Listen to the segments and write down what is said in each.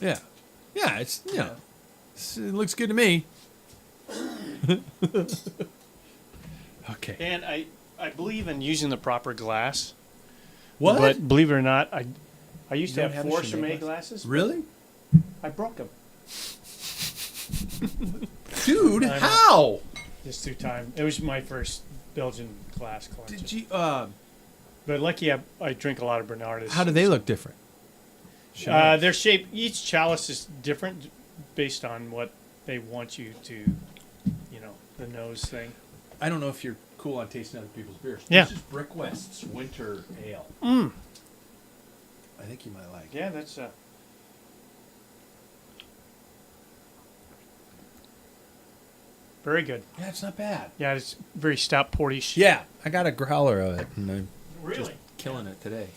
Yeah. Yeah, it looks good to me. Okay. And I believe in using the proper glass. What? But believe it or not, I used to don't have have a 4 Chimay Chimay glasses. Really? I broke them. Dude, how? Just through time. It was my first Belgian glass collection. Did you But lucky I drink a lot of Bernardus. how do they look different? Their shape, each chalice is different based on what they want you to, the nose thing. I don't know if you're cool on tasting other people's beers. Yeah. This is Brick West's Winter Ale. I think you might like it. Yeah, that's very good. Yeah, it's not bad. Yeah, it's very stout portish. Yeah, I got a growler of it, and I'm Really? just killing it today.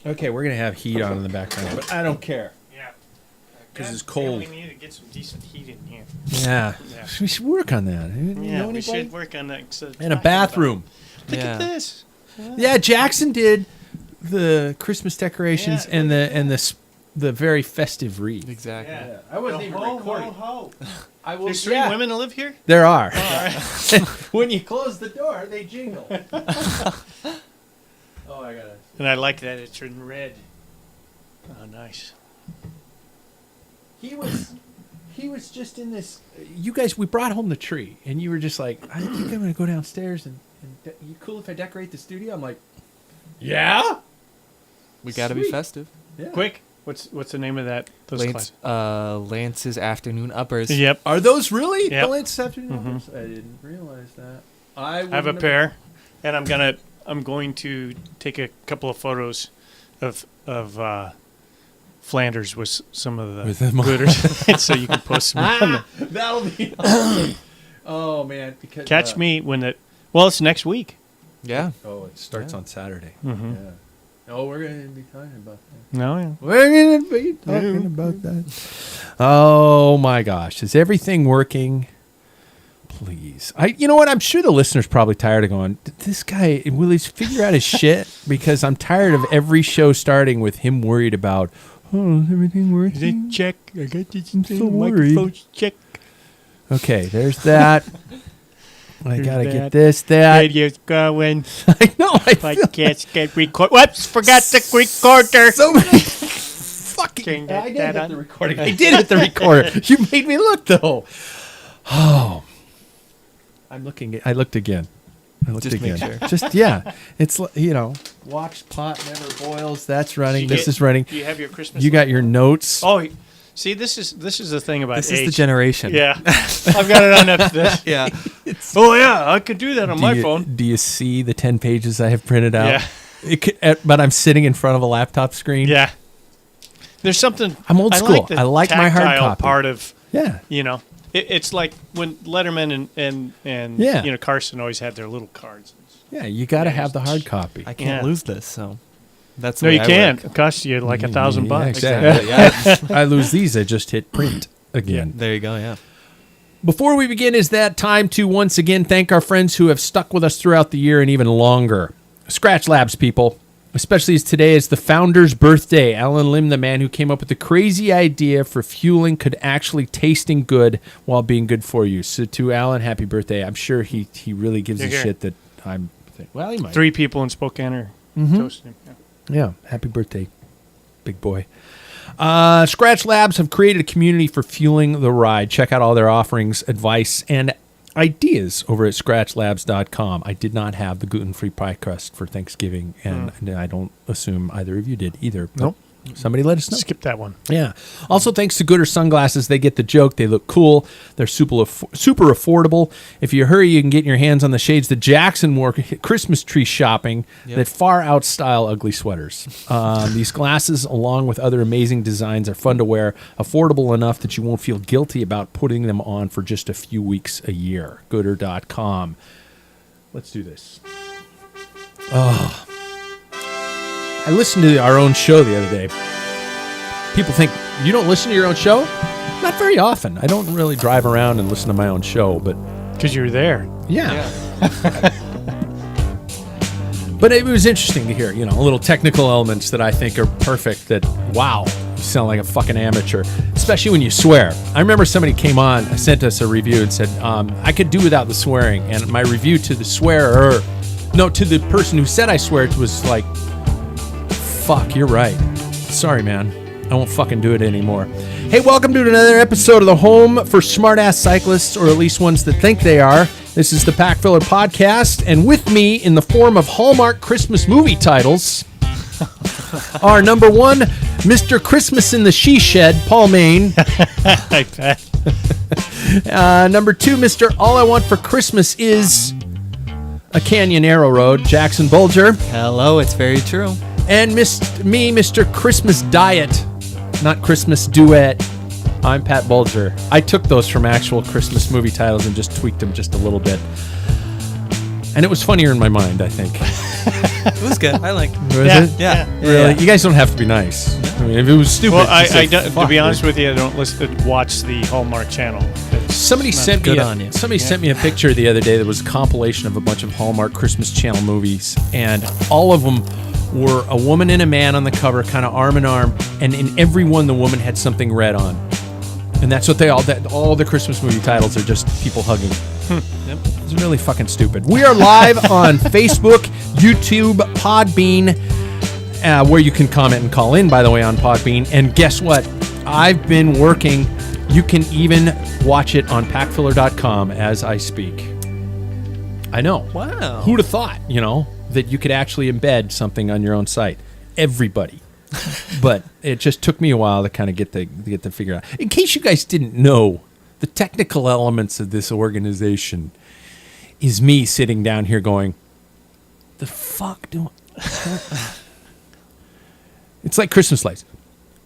Okay, we're gonna have heat on in the background, but I don't care. Yeah. 'Cause it's God, cold. We need to get some decent heat in here. Yeah, Yeah. we should work on that. You know Yeah, we anybody? should work on that. And a bathroom. Look at this. Yeah, Jackson did the Christmas decorations Yeah, and the very festive wreath. Exactly. Yeah. I wasn't The even ho, recording. ho, ho. I will. There's 3 women that live here? There are. All right. When you close the door, they jingle. Oh, I got it. And I like that it's in red. Oh, nice. He was just in this. You guys, we brought home the tree, and you were just like, I think I'm going to go downstairs and you cool if I decorate the studio? I'm like, yeah. We got to be Sweet. festive. Yeah. Quick, what's the name of that? Those Lance's Afternoon Uppers. Yep. Are those really Yep. the Lance Afternoon? I didn't realize that. I have a pair, and I'm going to take a couple of photos of Flanders with some of With the them on. glitters, so you can post them. On That'll be awesome. Oh man! Because, Catch me when it's next week. Yeah. Oh, it starts on Saturday. Mm-hmm. Yeah. Oh, we're gonna be talking about that. No, yeah. We're gonna be talking about that. Oh my gosh, is everything working? Please, you know what? I'm sure the listeners probably tired of going. This guy, will he figure out his shit? Because I'm tired of every show starting with him worried about. Oh, is everything working? Check. I got this so worried. microphones check. Okay, there's that. I gotta There's get that. this, that. Radio's going. I know. I feel Podcast get record. Whoops! Forgot the recorder. so many fucking. Turn I did that hit on. the recording. I did hit the recorder. You made me look though. Oh, I'm looking. I looked again. I looked Just make again. sure. Just yeah. It's watch pot never boils. That's running. Do you This get- is running. Do you have your Christmas? You got your notes. Oh, see, this is the thing about This age. is the generation. Yeah, I've got it on this. Yeah. Oh yeah, I could do that on my phone. Do you see the 10 pages I have printed out? Yeah. But I'm sitting in front of a laptop screen. Yeah. There's something. I'm old school. I like my hard tactile copy. part of Yeah. It's like when Letterman and Yeah. Carson always had their little cards. Yeah, you got to have the hard copy. I can't Yeah. lose this, so that's the No, way you I can't. work. It costs you like $1,000 bucks. Exactly. Yeah. I lose these. I just hit print again. There you go, yeah. Before we begin, is that time to once again thank our friends who have stuck with us throughout the year and even longer. Scratch Labs, people. Especially as today is the founder's birthday. Alan Lim, the man who came up with the crazy idea for fueling could actually tasting good while being good for you. So to Alan, happy birthday. I'm sure he really gives a Here. shit that I'm... Well, he might. 3 people in Spokane are toasting him. Yeah. Yeah, happy birthday, big boy. Scratch Labs have created a community for fueling the ride. Check out all their offerings, advice, and ideas over at scratchlabs.com. I did not have the gluten-free pie crust for Thanksgiving, and I don't assume either of you did either. but Nope. Somebody let us know. Skip that one. Yeah. Also, thanks to Gooder sunglasses, they get the joke. They look cool. They're super affordable. If you hurry, you can get your hands on the shades that Jackson wore Christmas tree shopping that far outstyle ugly sweaters. These glasses, along with other amazing designs, are fun to wear, affordable enough that you won't feel guilty about putting them on for just a few weeks a year. Gooder.com. Let's do this. Oh. I listened to our own show the other day. People think, you don't listen to your own show? Not very often. I don't really drive around and listen to my own show, but... Because you're there. Yeah. But it was interesting to hear, little technical elements that I think are perfect. That, wow, you sound like a fucking amateur, especially when you swear. I remember somebody came on, sent us a review and said, I could do without the swearing. And my review to the swearer, to the person who said I swear, it was like, fuck, you're right. Sorry, man. I won't fucking do it anymore. Hey, welcome to another episode of the home for smart-ass cyclists, or at least ones that think they are. This is the Packfiller podcast, and with me in the form of Hallmark Christmas movie titles are number one, Mr. Christmas in the She Shed, Paul Main. I bet. Number two, Mr. All I Want for Christmas is a Canyon Arrow Road, Jackson Bulger. Hello, it's very true. And Mr. Christmas Diet, not Christmas Duet. I'm Pat Bulger. I took those from actual Christmas movie titles and just tweaked them just a little bit. And it was funnier in my mind, I think. It was good. I like it. Was it? Yeah. Really? You guys don't have to be nice. I mean, if it was stupid. Well, just say, to be honest "Fuck with you, I don't watch the Hallmark Channel. Somebody sent good me on you. sent me a picture the other day that was a compilation of a bunch of Hallmark Christmas Channel movies, and all of them were a woman and a man on the cover, kind of arm in arm, and in every one the woman had something red on. And that's what all the Christmas movie titles are, just people hugging. Yep. It's really fucking stupid. We are live on Facebook, YouTube, Podbean, where you can comment and call in, by the way, on Podbean. And guess what? I've been working. You can even watch it on packfiller.com as I speak. I know. Wow. Who'd have thought, that you could actually embed something on your own site? Everybody. But it just took me a while to kind of get the figure out. In case you guys didn't know, the technical elements of this organization is me sitting down here going, the fuck do I... It's like Christmas lights.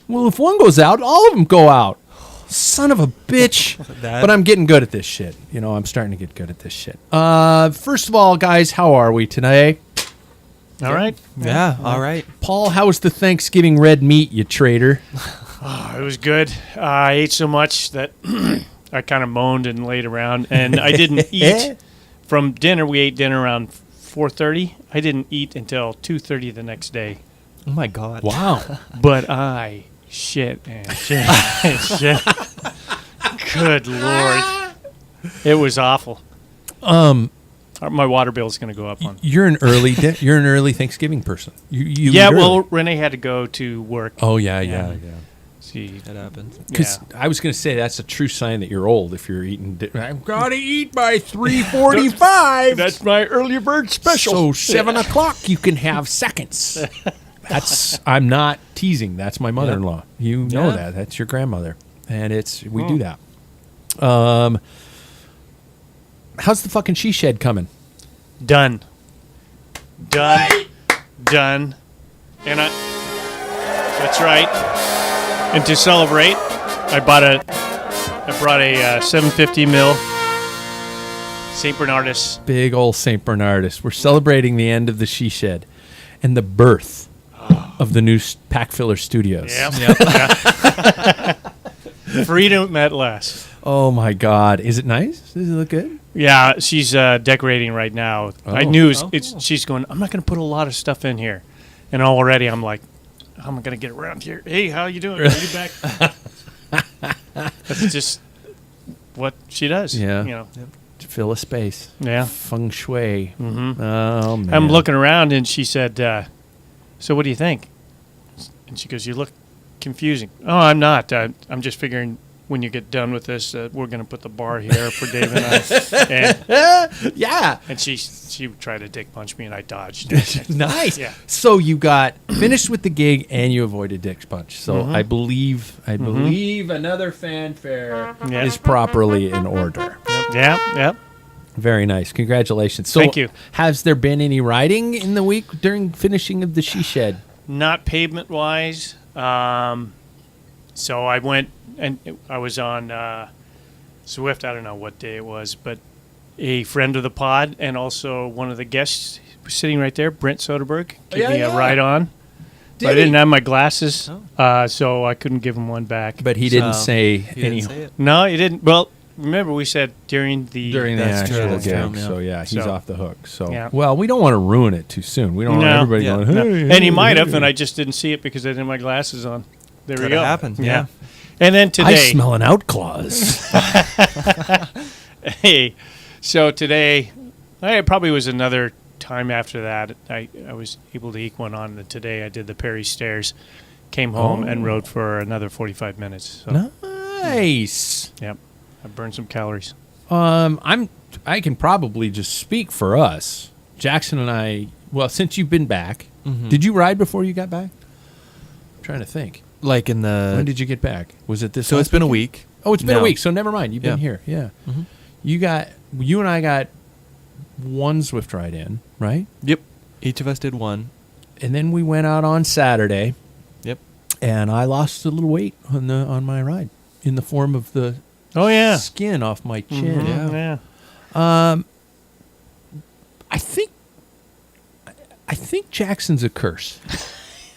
Well, if one goes out, all of them go out. Son of a bitch. But I'm getting good at this shit. I'm starting to get good at this shit. First of all, guys, how are we today? All right. Yeah, all right. Paul, how was the Thanksgiving red meat, you traitor? Oh, it was good. I ate so much that I kind of moaned and laid around, and I didn't eat from dinner. We ate dinner around 4:30. I didn't eat until 2:30 the next day. Oh, my God. Wow. But I shit and shit and shit. Good Lord. It was awful. My water bill is going to go up on. You're an early Thanksgiving person. You yeah, eat early. well, Renee had to go to work. Oh yeah. See, That happens. Because I was going to say that's a true sign that you're old if you're eating. I've got to eat by 3:45. That's my early bird special. So 7 o'clock you can have seconds. I'm not teasing. That's my mother-in-law. You know Yeah. that. That's your grandmother, and we do that. How's the fucking she shed coming? Done. And that's right. And to celebrate, I brought a 750 mil St. Bernardus. Big old St. Bernardus. We're celebrating the end of the she shed and the birth of the new Packfiller Studios. Yep. Freedom at last. Oh my God! Is it nice? Does it look good? Yeah, she's decorating right now. Oh. I knew Cool. she's going, I'm not going to put a lot of stuff in here. And already I'm like, I'm going to get around here. Hey, how you doing? Are you back? That's just what she does. Yeah. To fill a space. Yeah. Feng shui. Mm-hmm. Oh man! I'm looking around, and she said, so what do you think? And she goes, you look confusing. Oh, I'm not. I'm just figuring when you get done with this, we're going to put the bar here for Dave and I. Yeah. And she tried to dick punch me, and I dodged. Nice. Yeah. So you got finished with the gig and you avoided dick punch. So Mhm. I believe another fanfare Yeah. is properly in order. Yep. Very nice. Congratulations. So Thank you. Has there been any riding in the week during finishing of the she shed? Not pavement-wise. So I went, and I was on Zwift. I don't know what day it was, but a friend of the pod and also one of the guests was sitting right there, Brent Soderberg, gave me a ride on. But I didn't have my glasses, so I couldn't give him one back. But he didn't say He any. didn't say it. No, he didn't. Well, remember we said during the That's true, actual that's gig. true, yeah. So yeah, he's So- off the hook. So Yeah. well, we don't want to ruin it too soon. We don't want No. everybody Yeah. going. No. Hey, And he hey, might have, hey." and I just didn't see it because I didn't have my glasses on. There we Coulda go. happened, yeah. And then today, I smell an out clause. hey, so today, it probably was another time after that. I was able to eke one on. And today I did the Perry Stairs, came home and rode for another 45 minutes. So, Nice. yep, I burned some calories. I can probably just speak for us. Jackson and I. Well, since you've been back, did you ride before you got back? I'm trying to think. Like in the. When did you get back? Was it this? So last it's been a weekend? week. Oh, it's been a now. week. So never mind. You've been Yeah. here. Yeah. Mhm. You and I got one Zwift ride in, right? Yep. Each of us did one. And then we went out on Saturday, Yep. and I lost a little weight on my ride in the form of the Oh yeah, skin off my chin. Mhm. Yeah. yeah. I think Jackson's a curse.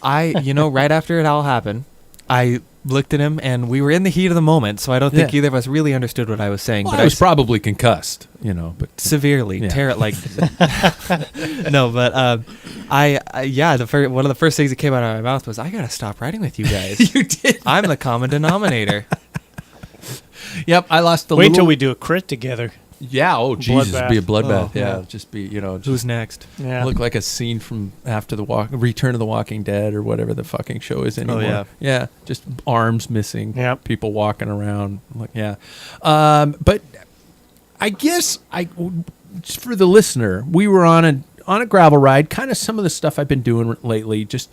Right after it all happened, I looked at him and we were in the heat of the moment, so I don't think Yeah. either of us really understood what I was saying. Well, but I was probably concussed, but severely Yeah. no, but one of the first things that came out of my mouth was, I gotta stop riding with you guys. you did. I'm the common denominator. Yep, I lost the Wait little. till we do a crit together. Yeah. Oh, Jesus, Bloodbath. be a bloodbath. Oh, yeah, yeah. just be Who's next? Yeah. look like a scene from after the Return of the Walking Dead or whatever the fucking show is anymore. yeah. Yeah, just arms missing. Yep. People walking around. But I guess just for the listener, we were on a gravel ride. Kind of some of the stuff I've been doing lately. Just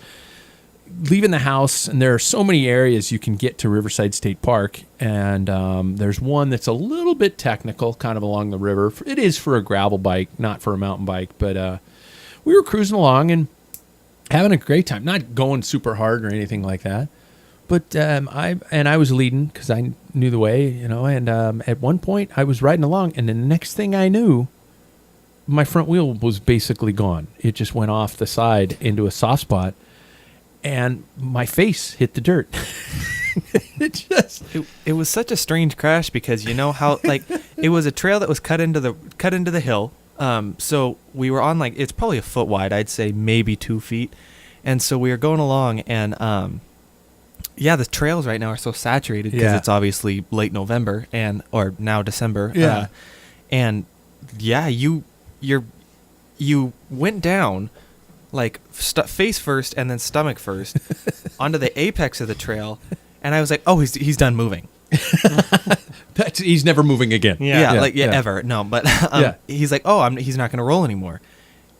leaving the house, and there are so many areas you can get to Riverside State Park, and there's one that's a little bit technical, kind of along the river. It is for a gravel bike, not for a mountain bike, but we were cruising along and having a great time. Not going super hard or anything like that, but I was leading because I knew the way, and at one point I was riding along, and the next thing I knew, my front wheel was basically gone. It just went off the side into a soft spot, and my face hit the dirt. It was such a strange crash because you know how it was a trail that was cut into the hill. So we were on it's probably a foot wide, I'd say maybe 2 feet, and so we were going along and the trails right now are so saturated because it's obviously late November or now December. You went down face first and then stomach first onto the apex of the trail, and I was like, oh, he's done moving. He's never moving again. Yeah. Ever. No, but he's like, oh, he's not going to roll anymore.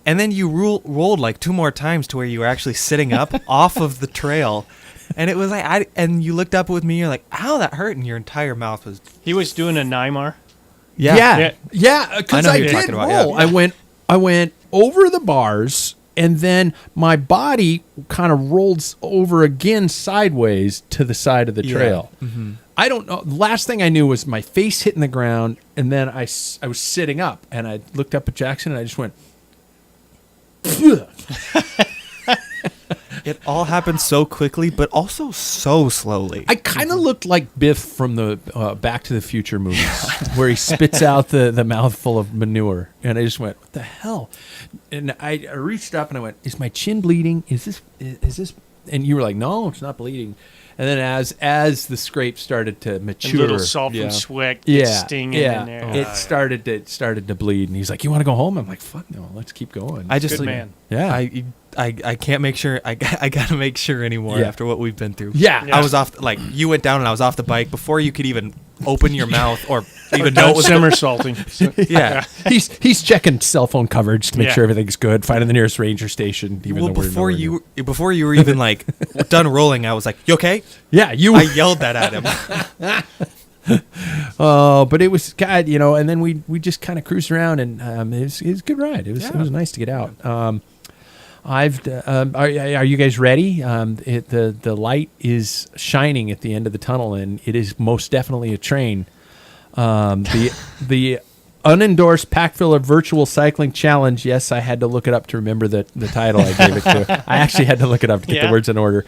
And then you rolled 2 more times to where you were actually sitting up off of the trail. And it was and you looked up with me, you're like, ow, that hurt. And your entire mouth was. He was doing a Nymar. Yeah. Yeah. Because I know I who you're did talking about, roll. yeah. I went over the bars, and then my body kind of rolled over again sideways to the side of the trail. Mm-hmm. I don't know. Last thing I knew was my face hitting the ground, and then I was sitting up, and I looked up at Jackson, and I just went. It all happened so quickly, but also so slowly. I kind of looked like Biff from the Back to the Future movies, where he spits out the mouthful of manure, and I just went, "What the hell?" And I reached up and I went, "Is my chin bleeding? Is this?" And you were like, "No, it's not bleeding." And then as the scrape started to A mature, little salt Yeah. and sweat gets stinging in there. it started to bleed, and he's like, "You want to go home?" I'm like, "Fuck no, let's keep going." I just Good man. Yeah. I can't make sure. I gotta make sure anymore Yeah. after what we've been through. Yeah. I was off. You went down and I was off the bike before you could even open your mouth or even know No it was. somersaulting. Yeah. he's checking cell phone coverage to make Yeah. sure everything's good, finding the nearest ranger station. Even Well, though we're before nowhere near. before you were even done rolling, I was like, "You okay?" Yeah, you. I yelled that at him. Oh, but it was God, and then we just kind of cruised around, and it was a good ride. It was nice to get out. Are you guys ready? The light is shining at the end of the tunnel, and it is most definitely a train. The unendorsed Packfiller Virtual Cycling Challenge. Yes, I had to look it up to remember the title I gave it to. I actually had to look it up to get the words in order.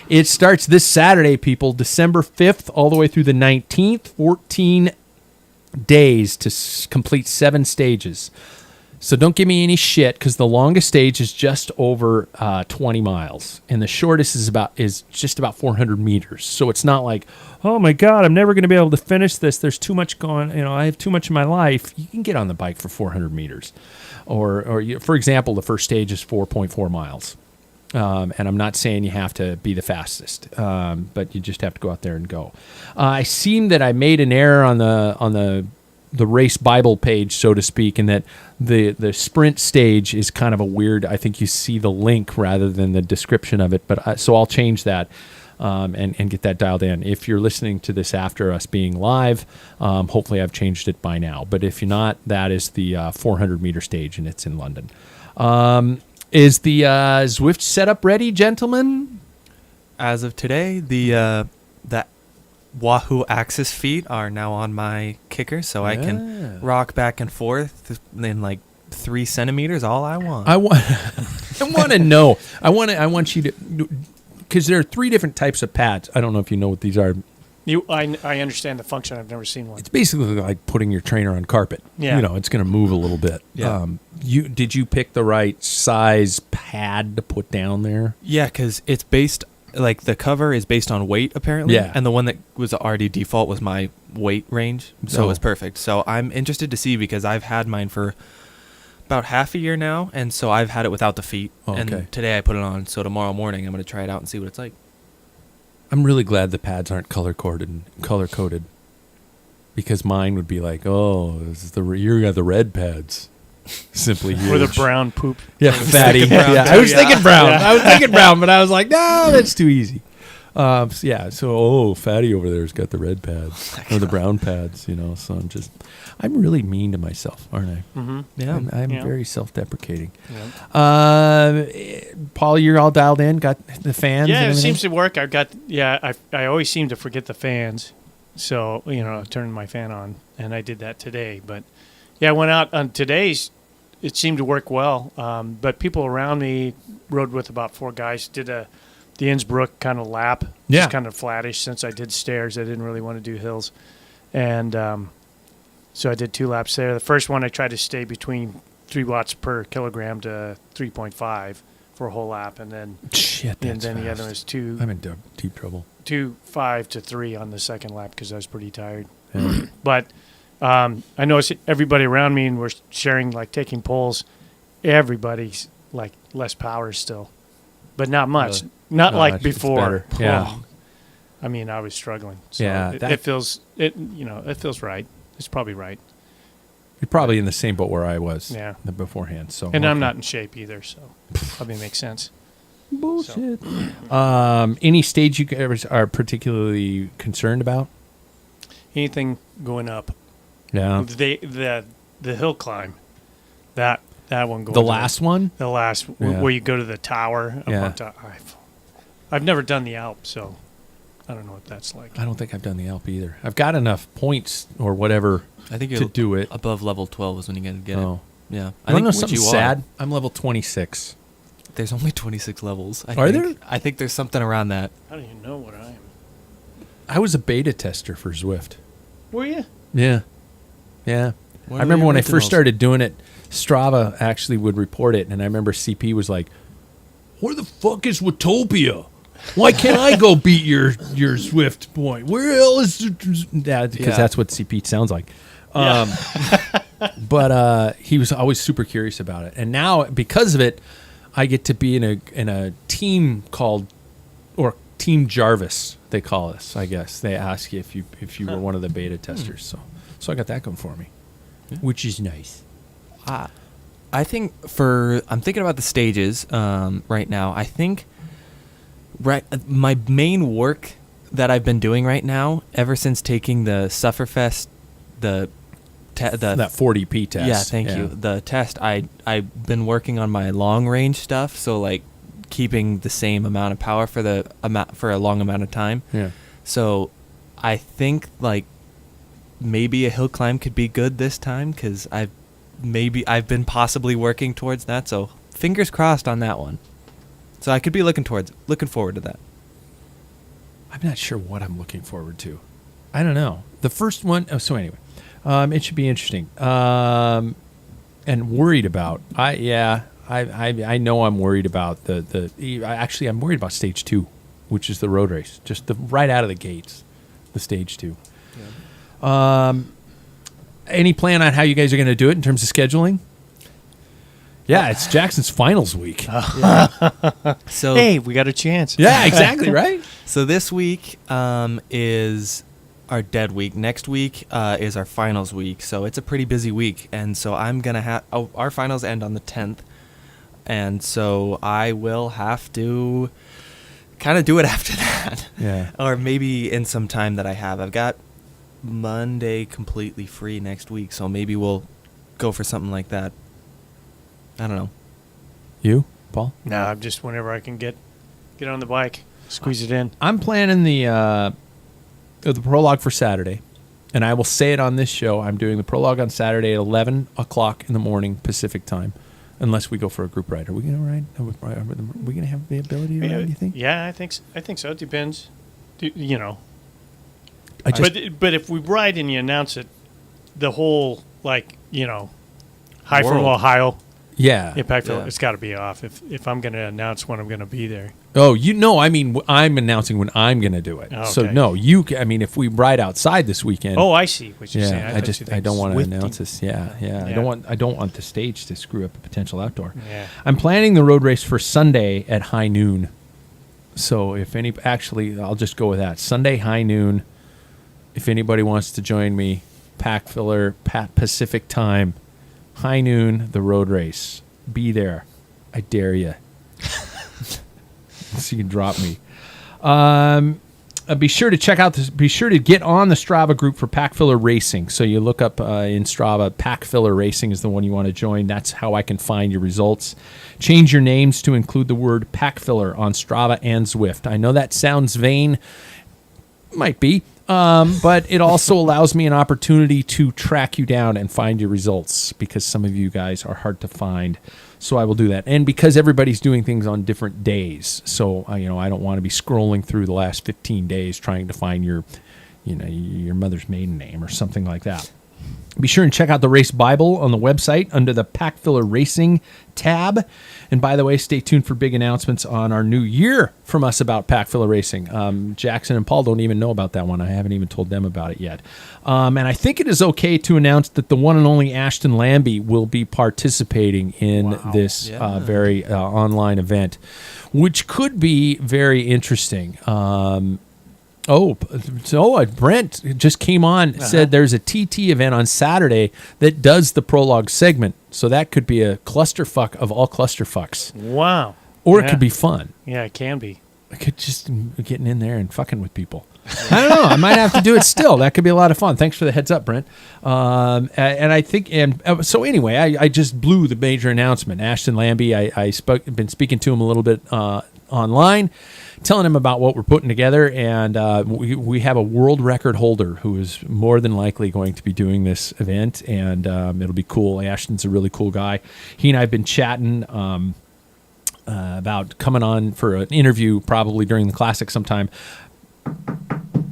It starts this Saturday, people, December 5th, all the way through the 19th, 14 days to complete 7 stages. So don't give me any shit, because the longest stage is just over 20 miles, and the shortest is just about 400 meters. So it's not like, oh my God, I'm never going to be able to finish this. There's too much going. I have too much in my life. You can get on the bike for 400 meters, or for example, the first stage is 4.4 miles. And I'm not saying you have to be the fastest, but you just have to go out there and go. I seem that I made an error on the race Bible page, so to speak, and that the sprint stage is kind of a weird. I think you see the link rather than the description of it, but so I'll change that and get that dialed in. If you're listening to this after us being live, hopefully I've changed it by now. But if you're not, that is the 400-meter stage, and it's in London. Is the Zwift setup ready, gentlemen? As of today, the Wahoo Axis feet are now on my kicker, so I can rock back and forth in like 3 centimeters, all I want. I want to know. I want you to, because there are 3 different types of pads. I don't know if you know what these are. I understand the function. I've never seen one. It's basically like putting your trainer on carpet. Yeah. It's going to move a little bit. Yeah. Did you pick the right size pad to put down there? Yeah, because it's based, like the cover is based on weight apparently. Yeah. And the one that was already default was my weight range, so Oh. it was perfect. So I'm interested to see, because I've had mine for about half a year now, and so I've had it without the feet. Oh, okay. And today I put it on, so tomorrow morning I'm going to try it out and see what it's like. I'm really glad the pads aren't color coded, because mine would be like, oh, you got the red pads. Simply huge. Or the brown poop. Yeah, fatty. brown Yeah, too, I was yeah. thinking brown. I was thinking brown, but I was like, no, that's too easy. So fatty over there's got the red pads or the brown pads, So I'm really mean to myself, aren't I? Mm-hmm. Yeah. I'm Yeah. very self-deprecating. Yeah. Paul, you're all dialed in. Got the fans. Yeah, and it everything? seems to work. I always seem to forget the fans, so I turned my fan on, and I did that today. But yeah, I went out on today's. It seemed to work well, but people around me rode with about 4 guys. Did the Innsbruck kind of lap, Yeah. just kind of flattish. Since I did stairs, I didn't really want to do hills, and so I did 2 laps there. The first one I tried to stay between 3 watts per kilogram to 3.5 for a whole lap, and then Shit, and that's then the fast. other was 2. I'm in deep trouble. 2.5 to 3 on the second lap because I was pretty tired. Yeah. But I noticed everybody around me, and we're sharing, like taking polls. Everybody's like less power still, but not much. Really? Not No, like it's before. better. Yeah. Oh. I mean, I was struggling. So Yeah, it feels it feels right. It's probably right. You're probably in the same boat where I was. Yeah. Beforehand. So. And I'm okay. not in shape either, so probably makes sense. Bullshit. Any stage you guys are particularly concerned about? Anything going up? Yeah. The hill climb, that one going. The last one? The last Yeah. where you go to the tower up Yeah. on top. I've never done the Alp, so I don't know what that's like. I don't think I've done the Alp either. I've got enough points or whatever I think to do it. above level 12 is when you get Oh. it. Yeah. I think what something you are. sad. I'm level 26. There's only 26 levels. Are there? I think there's something around that. I don't even know what I am. I was a beta tester for Zwift. Were you? Yeah. Yeah. What I are remember the when I first originals? started doing it, Strava actually would report it, and I remember CP was like, "Where the fuck is Watopia? Why can't I go beat your Zwift point? Where the hell is that?" Because Yeah. that's what CP sounds like. But he was always super curious about it, and now because of it, I get to be in a team called, or Team Jarvis, they call us. I guess they ask you if you were one of the beta testers. So I got that going for me, which is nice. I think I'm thinking about the stages right now. I think my main work that I've been doing right now, ever since taking the Sufferfest, the That 40p test. Yeah, thank you. The test, I've been working on my long range stuff, so like keeping the same amount of power for a long amount of time. Yeah. So I think like maybe a hill climb could be good this time, because I've been possibly working towards that. So fingers crossed on that one. So I could be looking forward to that. I'm not sure what I'm looking forward to. I don't know. The first one. Oh, so anyway, It should be interesting. And worried about. I know I'm worried about actually I'm worried about stage 2, which is the road race. Just right out of the gates, the stage 2. Yeah. Any plan on how you guys are going to do it in terms of scheduling? Yeah, it's Jackson's finals week. So Hey, we got a chance. Yeah, exactly, right? So this week is our dead week. Next week is our finals week. So it's a pretty busy week. And so I'm going to have... our finals end on the 10th. And so I will have to kind of do it after that. Yeah. Or maybe in some time that I have. I've got Monday completely free next week. So maybe we'll go for something like that. I don't know. You, Paul? No, I'm just whenever I can get on the bike, squeeze it in. I'm planning the prologue for Saturday, and I will say it on this show. I'm doing the prologue on Saturday at 11 o'clock in the morning Pacific time, unless we go for a group ride. Are we going to ride? Are we going to have the ability to ride, do you think? Yeah, I think so. It depends. You know. But if we ride and you announce it, the whole, like, you know, Hi from Ohio. Yeah. Packfiller, it's got to be off if I'm going to announce when I'm going to be there. Oh, I mean, I'm announcing when I'm going to do it. Oh, so, okay. no, I mean, if we ride outside this weekend. Oh, I see what you're saying. I don't want to announce this. Yeah. I don't want the stage to screw up a potential outdoor. Yeah. I'm planning the road race for Sunday at high noon. So, I'll just go with that. Sunday, high noon. If anybody wants to join me, Packfiller, Pacific time. High noon, the road race. Be there. I dare you. So you can drop me. Be sure to check out this. Be sure to get on the Strava group for Packfiller Racing. So you look up in Strava, Packfiller Racing is the one you want to join. That's how I can find your results. Change your names to include the word Packfiller on Strava and Zwift. I know that sounds vain. Might be. But it also allows me an opportunity to track you down and find your results because some of you guys are hard to find. So I will do that. And because everybody's doing things on different days. So, I don't want to be scrolling through the last 15 days trying to find your mother's maiden name or something like that. Be sure and check out the Race Bible on the website under the Packfiller Racing tab. And by the way, stay tuned for big announcements on our new year from us about Packfiller Racing. Jackson and Paul don't even know about that one. I haven't even told them about it yet. And I think it is okay to announce that the one and only Ashton Lambie will be participating in this very online event, which could be very interesting. Brent just came on, said there's a TT event on Saturday that does the prologue segment. So that could be a clusterfuck of all clusterfucks. Wow. Or it could be fun. Yeah, it can be. I could just getting in there and fucking with people. I don't know. I might have to do it still. That could be a lot of fun. Thanks for the heads up, Brent. And I think, so anyway, I just blew the major announcement. Ashton Lambie, been speaking to him a little bit online, telling him about what we're putting together, and we have a world record holder who is more than likely going to be doing this event, and it'll be cool. Ashton's a really cool guy. He and I have been chatting about coming on for an interview probably during the Classic sometime.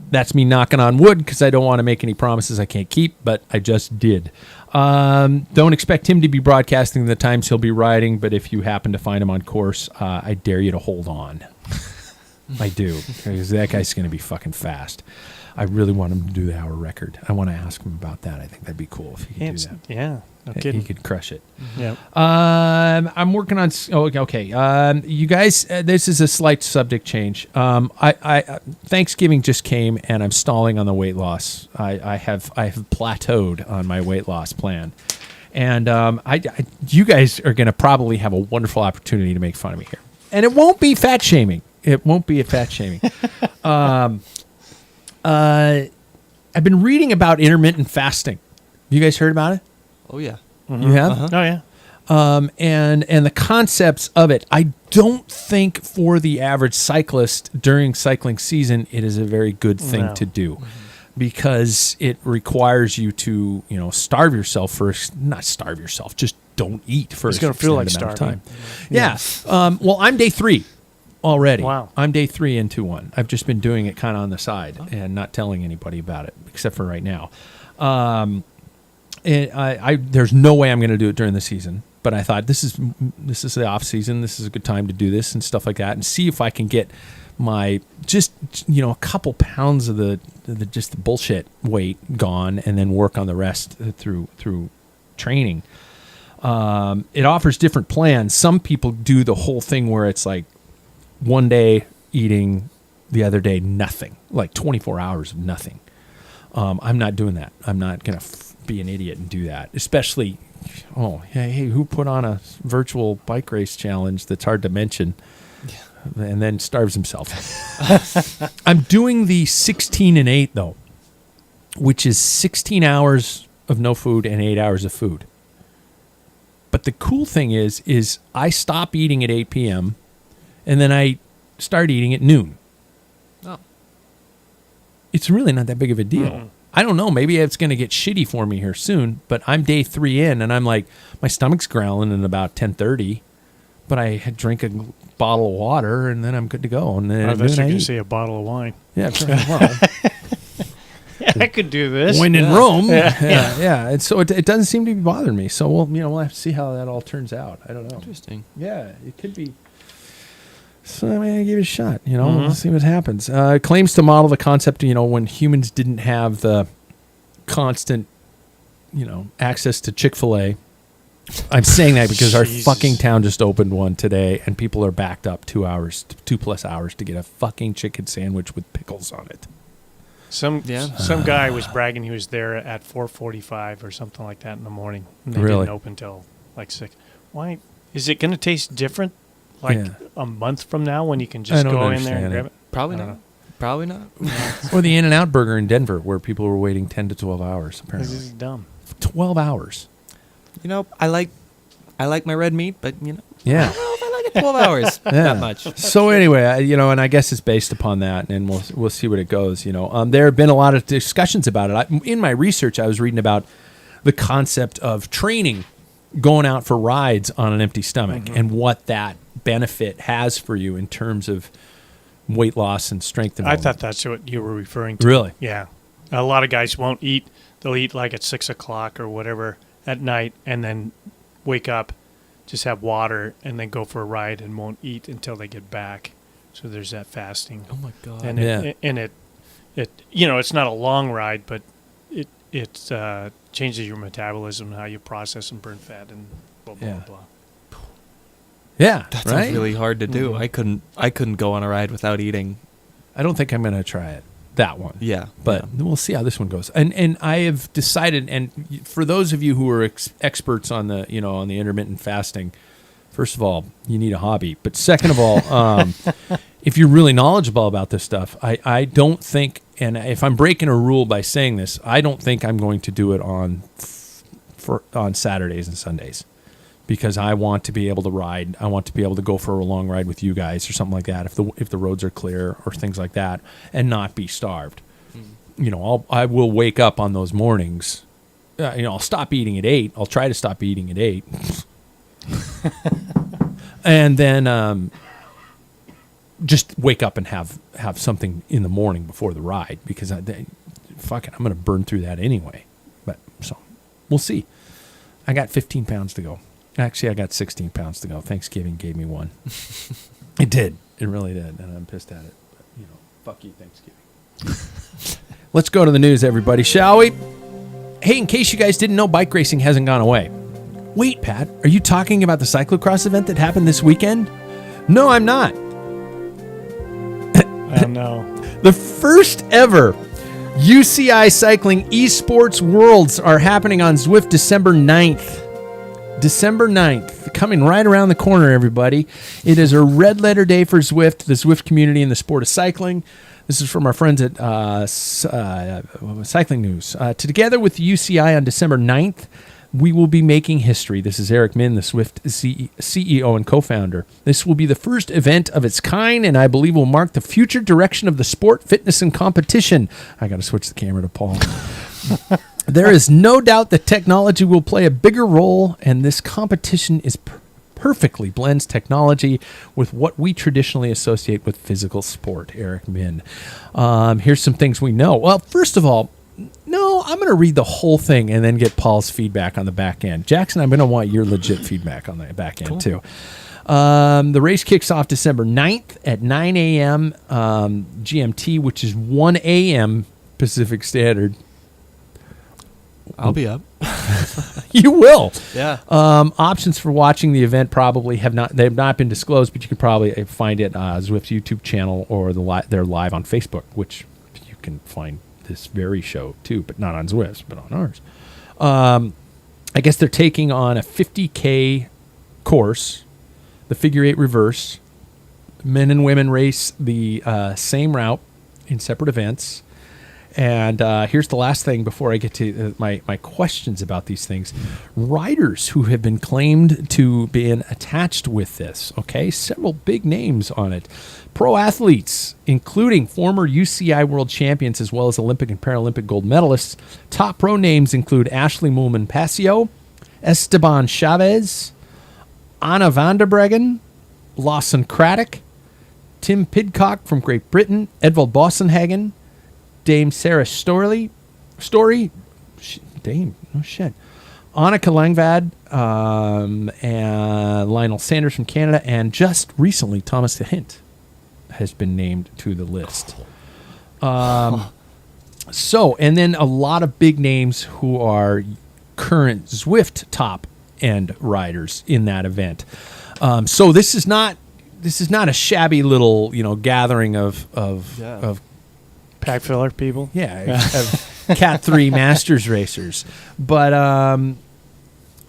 That's me knocking on wood because I don't want to make any promises I can't keep, but I just did. Don't expect him to be broadcasting the times he'll be riding, but if you happen to find him on course, I dare you to hold on. I do, because that guy's going to be fucking fast. I really want him to do the hour record. I want to ask him about that. I think that'd be cool if he could do that. Yeah, no kidding. He could crush it. Yeah. I'm working on. Okay. You guys, this is a slight subject change. Thanksgiving just came, and I'm stalling on the weight loss. I have plateaued on my weight loss plan, and you guys are going to probably have a wonderful opportunity to make fun of me here, and it won't be fat shaming. It won't be a fat shaming. I've been reading about intermittent fasting. You guys heard about it? Oh, yeah. Mm-hmm. You have? Oh, yeah. And the concepts of it. I don't think for the average cyclist during cycling season, it is a very good thing to do. Mm-hmm. Because it requires you to, starve yourself first. Not starve yourself, just don't eat for it's going to feel like starving. Time. Yeah. Well, I'm day 3. Already. Wow. I'm day 3 into one. I've just been doing it kind of on the side and not telling anybody about it, except for right now. There's no way I'm going to do it during the season. But I thought this is the off season. This is a good time to do this and stuff like that, and see if I can get my a couple pounds of the bullshit weight gone, and then work on the rest through training. It offers different plans. Some people do the whole thing where it's like one day eating, the other day nothing, like 24 hours of nothing. I'm not doing that. I'm not going to be an idiot and do that, especially. Oh, hey, who put on a virtual bike race challenge that's hard to mention and then starves himself? I'm doing the 16 and 8, though, which is 16 hours of no food and 8 hours of food. But the cool thing is I stop eating at 8 p.m. and then I start eating at noon. Oh. It's really not that big of a deal. Mm. I don't know. Maybe it's going to get shitty for me here soon, but I'm day 3 in, and I'm like, my stomach's growling at about 10:30, but I drink a bottle of water, and then I'm good to go. And then I at thought noon you I could eat. say a bottle of wine. Yeah, well, I could do this. when in Rome. Yeah. Yeah. And so it doesn't seem to be bothering me. So we'll have to see how that all turns out. I don't know. Interesting. Yeah, it could be. So I'm going to give it a shot, Mhm. We'll see what happens. Claims to model the concept, when humans didn't have the constant, access to Chick-fil-A. I'm saying that because our Jesus. fucking town just opened one today, and people are backed up 2+ hours to get a fucking chicken sandwich with pickles on it. Some Yeah. guy was bragging he was there at 4:45 or something like that in the morning. And they Really? didn't open till like 6. Why? Is it going to taste different like Yeah. a month from now when you can I just don't go in there understand and it. grab it? Probably I don't not. know. Probably not. Or the In-N-Out Burger in Denver, where people were waiting 10 to 12 hours, This apparently. is dumb. 12 hours. I like my red meat, but Yeah. I don't know if I like it 12 hours that much. So anyway, and I guess it's based upon that, and we'll see what it goes. There have been a lot of discussions about it. In my research, I was reading about the concept of training, going out for rides on an empty stomach, and what that benefit has for you in terms of weight loss and strength I development. thought that's what you were referring to. Really? Yeah. A lot of guys won't eat. They'll eat like at 6 o'clock or whatever at night and then wake up, just have water, and then go for a ride and won't eat until they get back. So there's that fasting. Oh my god. And Yeah. it it's not a long ride, but it changes your metabolism, how you process and burn fat, and blah blah Yeah. blah. Yeah, That right? sounds really hard to do. Mhm. I couldn't go on a ride without eating. I don't think I'm going to try it, that one. Yeah. But we'll see how this one goes. And I have decided, and for those of you who are experts on the on the intermittent fasting, first of all, you need a hobby. But second of all, if you're really knowledgeable about this stuff, I don't think, and if I'm breaking a rule by saying this, I don't think I'm going to do it on Saturdays and Sundays. Because I want to be able to ride. I want to be able to go for a long ride with you guys or something like that if the roads are clear or things like that, and not be starved. I will wake up on those mornings. I'll stop eating at 8. I'll try to stop eating at 8. And then just wake up and have something in the morning before the ride, because I'm going to burn through that anyway. But so we'll see. I got 15 pounds to go. Actually, I got 16 pounds to go. Thanksgiving gave me one. It did. It really did. And I'm pissed at it. But, fuck you, Thanksgiving. Let's go to the news, everybody, shall we? Hey, in case you guys didn't know, bike racing hasn't gone away. Wait, Pat, are you talking about the cyclocross event that happened this weekend? No, I'm not. I don't know. The first ever UCI Cycling Esports Worlds are happening on Zwift December 9th. December 9th, coming right around the corner, everybody. It is a red letter day for Zwift, the Zwift community and the sport of cycling. This is from our friends at Cycling News. Together with the UCI on December 9th, we will be making history. This is Eric Min, the Zwift CEO and co-founder. This will be the first event of its kind, and I believe will mark the future direction of the sport, fitness, and competition. I got to switch the camera to Paul. There is no doubt that technology will play a bigger role, and this competition is perfectly blends technology with what we traditionally associate with physical sport. Eric Min. Here's some things we know. Well, first of all, No, I'm going to read the whole thing and then get Paul's feedback on the back end. Jackson, I'm going to want your legit feedback on the back end, too. The race kicks off December 9th at 9 a.m. GMT, which is 1 a.m. Pacific Standard. I'll be up. You will. Yeah. Options for watching the event probably have not been disclosed, but you can probably find it on Zwift's YouTube channel or they're live on Facebook, which you can find this very show too, but not on Zwift's, but on ours. I guess they're taking on a 50K course, the figure eight reverse. Men and women race the same route in separate events. And here's the last thing before I get to my questions about these things. Riders who have been claimed to be attached with this, okay? Several big names on it. Pro athletes, including former UCI world champions as well as Olympic and Paralympic gold medalists. Top pro names include Ashley Moolman-Pasio, Esteban Chavez, Anna van der Breggen, Lawson Craddock, Tim Pidcock from Great Britain, Edvald Bosenhagen, Dame Sarah Story, Dame, no shit. Annika Langvad, and Lionel Sanders from Canada, and just recently Thomas de Hint has been named to the list. So, and then a lot of big names who are current Zwift top end riders in that event. So this is not a shabby little gathering of Packfiller people. Yeah, of Cat 3 Masters racers. But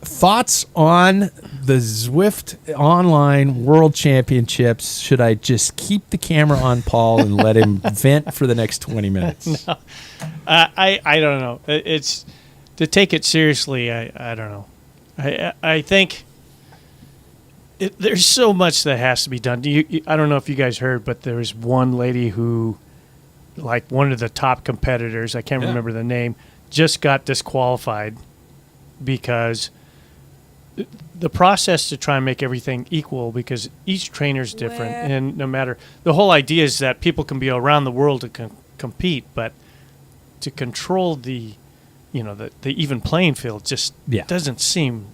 thoughts on the Zwift Online World Championships? Should I just keep the camera on Paul and let him vent for the next 20 minutes? No. I don't know. It's to take it seriously. I don't know. I think there's so much that has to be done. I don't know if you guys heard, but there was one lady who, like one of the top competitors, I can't remember the name, just got disqualified because the process to try and make everything equal, because each trainer's different, and no matter, the whole idea is that people can be around the world to compete, but to control the even playing field just doesn't seem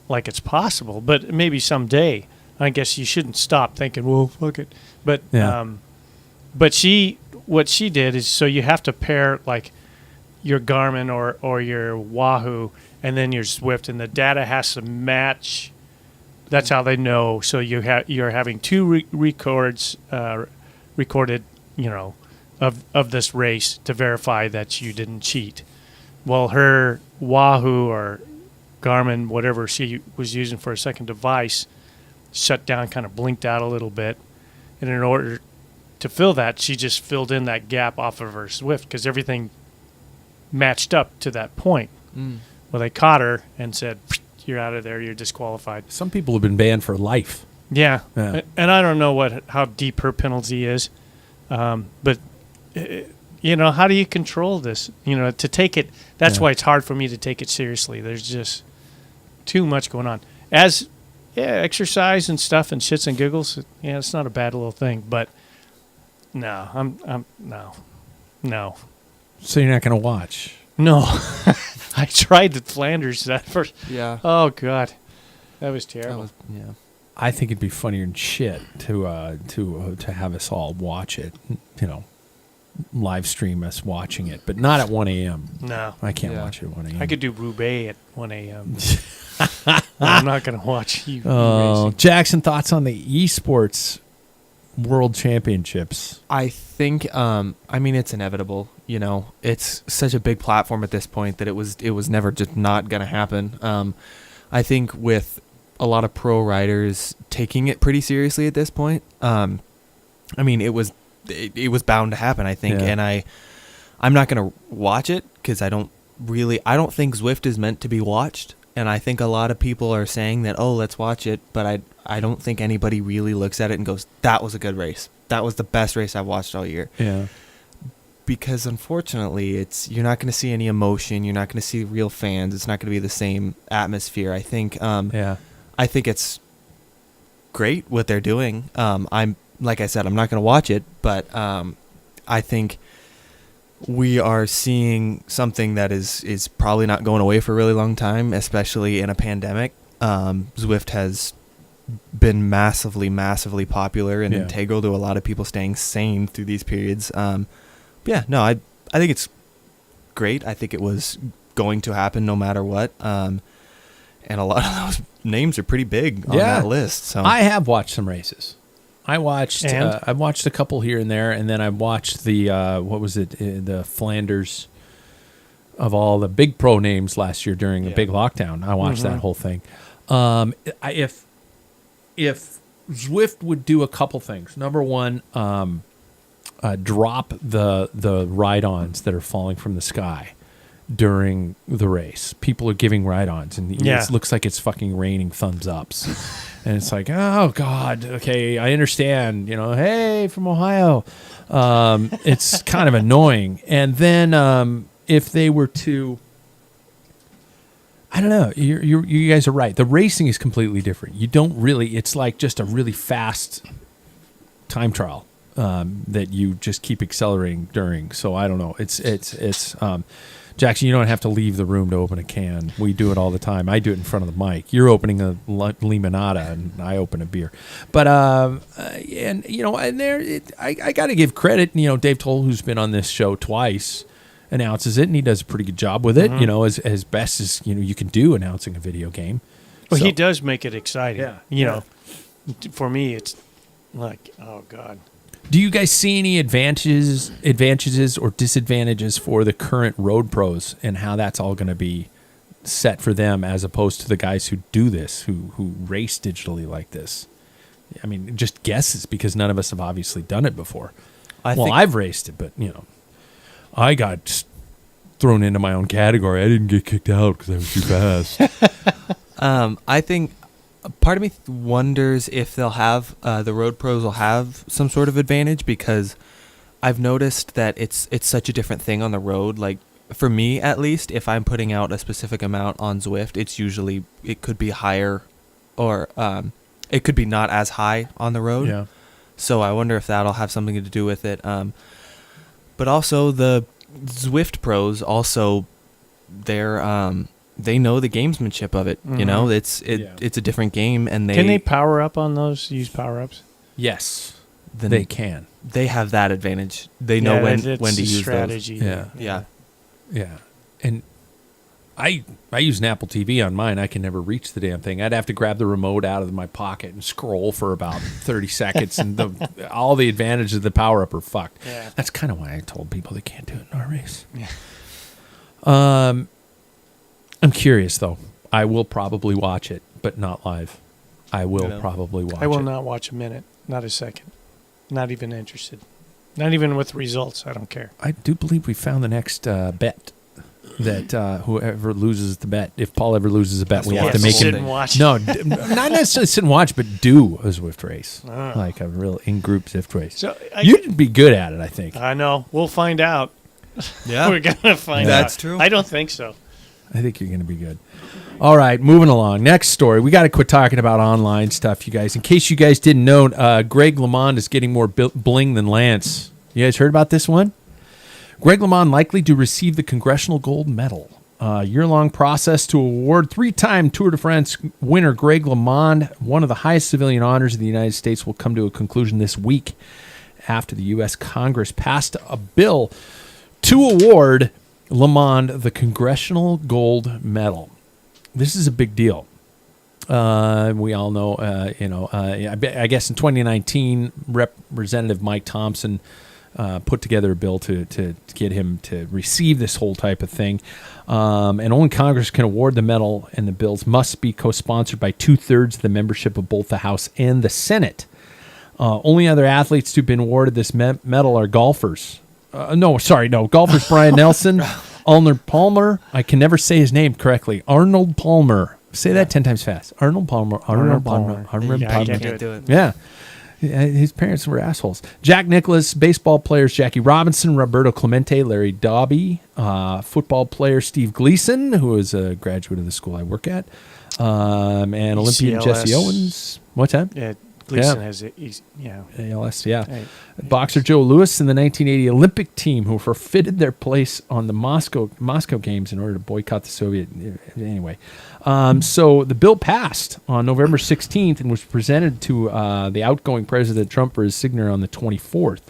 like it's possible. But maybe someday. I guess you shouldn't stop thinking, well, fuck it. But what she did is, so you have to pair like your Garmin or your Wahoo and then your Zwift, and the data has to match. That's how they know. So you're having two records recorded, of this race to verify that you didn't cheat. Well, her Wahoo or Garmin, whatever she was using for a second device, shut down, kind of blinked out a little bit, and in order to fill that, she just filled in that gap off of her Zwift because everything matched up to that point. Well, they caught her and said, "You're out of there. You're disqualified." Some people have been banned for life. Yeah. And I don't know how deep her penalty is, but how do you control this? To take it. That's why it's hard for me to take it seriously. There's just too much going on. Exercise and stuff and shits and giggles. Yeah, it's not a bad little thing, but. No, no. So you're not going to watch? No. I tried the Flanders that first. Yeah. Oh, God. That was terrible. I think it'd be funnier than shit to have us all watch it, live stream us watching it, but not at 1 a.m. No. I can't watch it at 1 a.m. I could do Roubaix at 1 a.m. I'm not going to watch you. Oh, Jackson, thoughts on the esports World Championships? I think it's inevitable. It's such a big platform at this point that it was never just not gonna happen. I think with a lot of pro riders taking it pretty seriously at this point, it was bound to happen, I think. And I'm not gonna watch it because I don't think Zwift is meant to be watched. And I think a lot of people are saying that, oh, let's watch it, but I don't think anybody really looks at it and goes, that was a good race. That was the best race I've watched all year. Yeah. Because unfortunately, you're not going to see any emotion. You're not going to see real fans. It's not going to be the same atmosphere. I think. I think it's great what they're doing. Like I said, I'm not going to watch it, but I think we are seeing something that is probably not going away for a really long time, especially in a pandemic. Zwift has been massively popular and integral to a lot of people staying sane through these periods. I think it's great. I think it was going to happen no matter what. And a lot of those names are pretty big on that list. So I have watched some races. I've watched a couple here and there, and then I watched the the Flanders of all the big pro names last year during the big lockdown. I watched that whole thing. If Zwift would do a couple things, number one, drop the ride-ons that are falling from the sky during the race. People are giving ride-ons, and it looks like it's fucking raining thumbs ups. And it's like, oh God, okay, I understand. Hey, from Ohio. It's kind of annoying. And then if they were to, I don't know. You guys are right. The racing is completely different. You don't really. It's like just a really fast time trial that you just keep accelerating during. So I don't know. It's Jackson, you don't have to leave the room to open a can. We do it all the time. I do it in front of the mic. You're opening a limonada, and I open a beer. But I got to give credit. Dave Toll, who's been on this show twice, announces it, and he does a pretty good job with it. As best as you can do announcing a video game. Well, he does make it exciting. Yeah. For me, it's like, oh God. Do you guys see any advantages or disadvantages for the current road pros and how that's all going to be set for them as opposed to the guys who do this, who race digitally like this? I mean, just guesses because none of us have obviously done it before. I've raced it, but I got thrown into my own category. I didn't get kicked out because I was too fast. I think part of me wonders if they'll have the road pros will have some sort of advantage, because I've noticed that it's such a different thing on the road. Like for me, at least, if I'm putting out a specific amount on Zwift, it could be higher, or it could be not as high on the road. Yeah. So I wonder if that'll have something to do with it. But also the Zwift pros also they know the gamesmanship of it. It's a different game, and can they power up on those? Use power ups? Yes, they can. They have that advantage. They know when to use strategy. those. Yeah. And I use an Apple TV on mine. I can never reach the damn thing. I'd have to grab the remote out of my pocket and scroll for about 30 seconds, and all the advantages of the power up are fucked. Yeah. That's kind of why I told people they can't do it in our race. Yeah. I'm curious, though. I will probably watch it, but not live. I will probably watch it. I will not watch a minute, not a second. Not even interested. Not even with results. I don't care. I do believe we found the next bet that whoever loses the bet, if Paul ever loses a bet, we have to make sit him. And watch. No, not necessarily sit and watch, but do a Zwift race, like a real in-group Zwift race. So you'd be good at it, I think. I know. We'll find out. Yeah, we're gonna find out. That's true. I don't think so. I think you're going to be good. All right, moving along. Next story. We got to quit talking about online stuff, you guys. In case you guys didn't know, Greg LeMond is getting more bling than Lance. You guys heard about this one? Greg LeMond likely to receive the Congressional Gold Medal. Year-long process to award three-time Tour de France winner Greg LeMond one of the highest civilian honors in the United States will come to a conclusion this week after the U.S. Congress passed a bill to award LeMond the Congressional Gold Medal. This is a big deal. We all know, I guess in 2019, Representative Mike Thompson put together a bill to get him to receive this whole type of thing. And only Congress can award the medal, and the bills must be co-sponsored by 2/3 of the membership of both the House and the Senate. Only other athletes to have been awarded this medal are golfers. Golfers Brian Nelson, Arnold Palmer. I can never say his name correctly. Arnold Palmer. Say that 10 times fast. Arnold Palmer. I can't do it. Yeah. His parents were assholes. Jack Nicklaus, baseball players Jackie Robinson, Roberto Clemente, Larry Doby, football player Steve Gleason, who is a graduate of the school I work at, and Olympian CLS. Jesse Owens. What's that? Yeah, Gleason has it. Yeah. ALS, yeah. Right. Boxer Joe Louis in the 1980 Olympic team who forfeited their place on the Moscow Games in order to boycott the Soviet. Anyway, so the bill passed on November 16th and was presented to the outgoing President Trump for his signature on the 24th.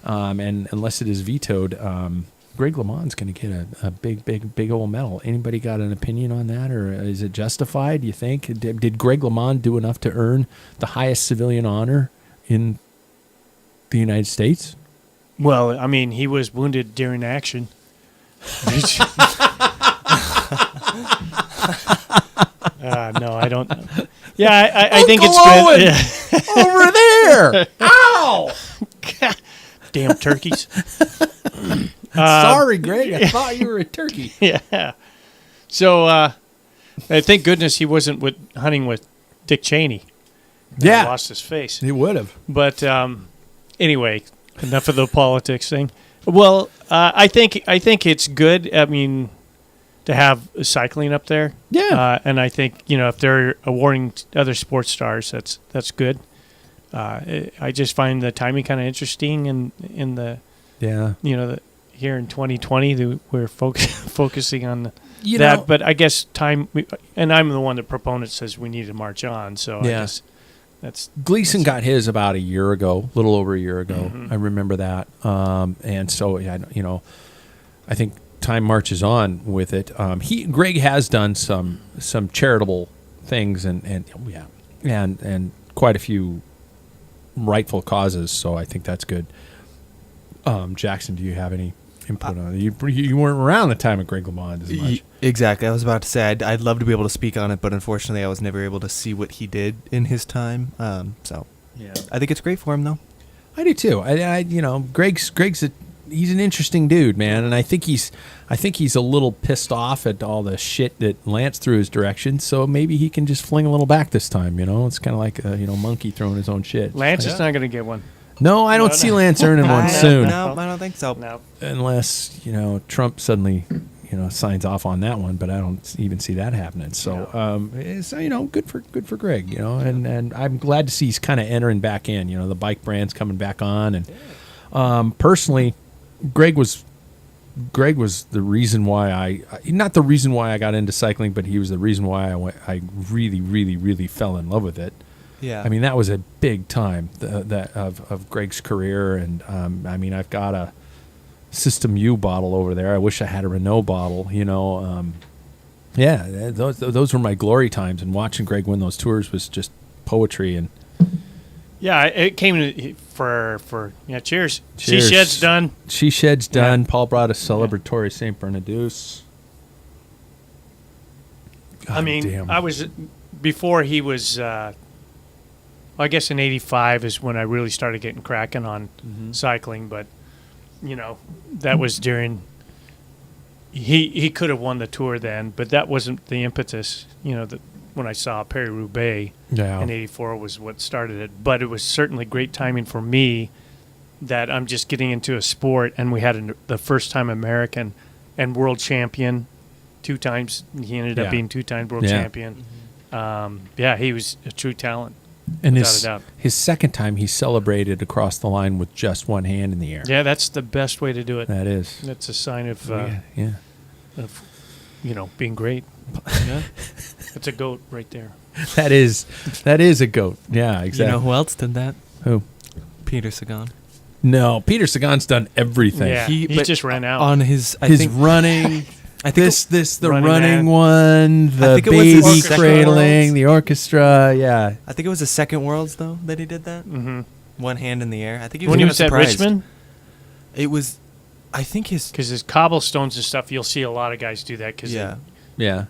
And unless it is vetoed, Greg LeMond's going to get a big old medal. Anybody got an opinion on that, or is it justified, do you think? Did Greg LeMond do enough to earn the highest civilian honor in the United States? Well, I mean, he was wounded during action. No, I don't know. Yeah, I think it's good. Yeah. Over there! Ow! Damn turkeys. Sorry, Greg. I thought you were a turkey. Yeah. So, thank goodness he wasn't hunting with Dick Cheney. Yeah. He lost his face. He would have. But anyway, enough of the politics thing. Well, I think it's good. I mean, to have cycling up there. Yeah. And I think if they're awarding other sports stars, that's good. I just find the timing kind of interesting, in the here in 2020 we're focusing on that. But I guess time, and I'm the one the proponent says we need to march on. So I guess that's Gleason got his about a year ago, a little over a year ago. Mm-hmm. I remember that. And so I think time marches on with it. Greg has done some charitable things and quite a few rightful causes, so I think that's good. Jackson, do you have any input on it? You weren't around the time of Greg LeMond as much. Exactly. I was about to say I'd love to be able to speak on it, but unfortunately I was never able to see what he did in his time. So Yeah, I think it's great for him, though. I do too. Greg's he's an interesting dude, man, and I think he's a little pissed off at all the shit that Lance threw his direction. So maybe he can just fling a little back this time. It's kind of like a monkey throwing his own shit. Lance is not going to get one. No, I don't see Lance earning one soon. No, I don't think so. No. Unless Trump suddenly signs off on that one, but I don't even see that happening. So it's good for Greg, and I'm glad to see he's kind of entering back in. The bike brand's coming back on, and personally, Greg was the reason why I not the reason why I got into cycling, but he was the reason why I really, really, really fell in love with it. Yeah. I mean, that was a big time of Greg's career, and I've got a System U bottle over there. I wish I had a Renault bottle. Those were my glory times, and watching Greg win those tours was just poetry. And yeah, it came for cheers. She Shed's done. She Shed's done. Paul brought a celebratory St. Bernardus. Damn. I was before he was. I guess in '85 is when I really started getting cracking on cycling, but that was during. He could have won the tour then, but that wasn't the impetus. When I saw Paris-Roubaix in '84 was what started it. But it was certainly great timing for me that I'm just getting into a sport, and we had the first-time American and world champion 2 times. He ended up being 2-time world champion. He was a true talent. And his second time, he celebrated across the line with just one hand in the air. Yeah, that's the best way to do it. That is. That's a sign of being great. Yeah, that's a goat right there. That is a goat. Yeah, exactly. You know who else did that? Who? Peter Sagan. No, Peter Sagan's done everything. Yeah, he just ran out on his running. I think the running one, the baby cradling, the orchestra. Yeah, I think it was the second Worlds though that he did that. Mm-hmm. One hand in the air. I think he when he was at Richmond. It was, I think because his cobblestones and stuff. You'll see a lot of guys do that because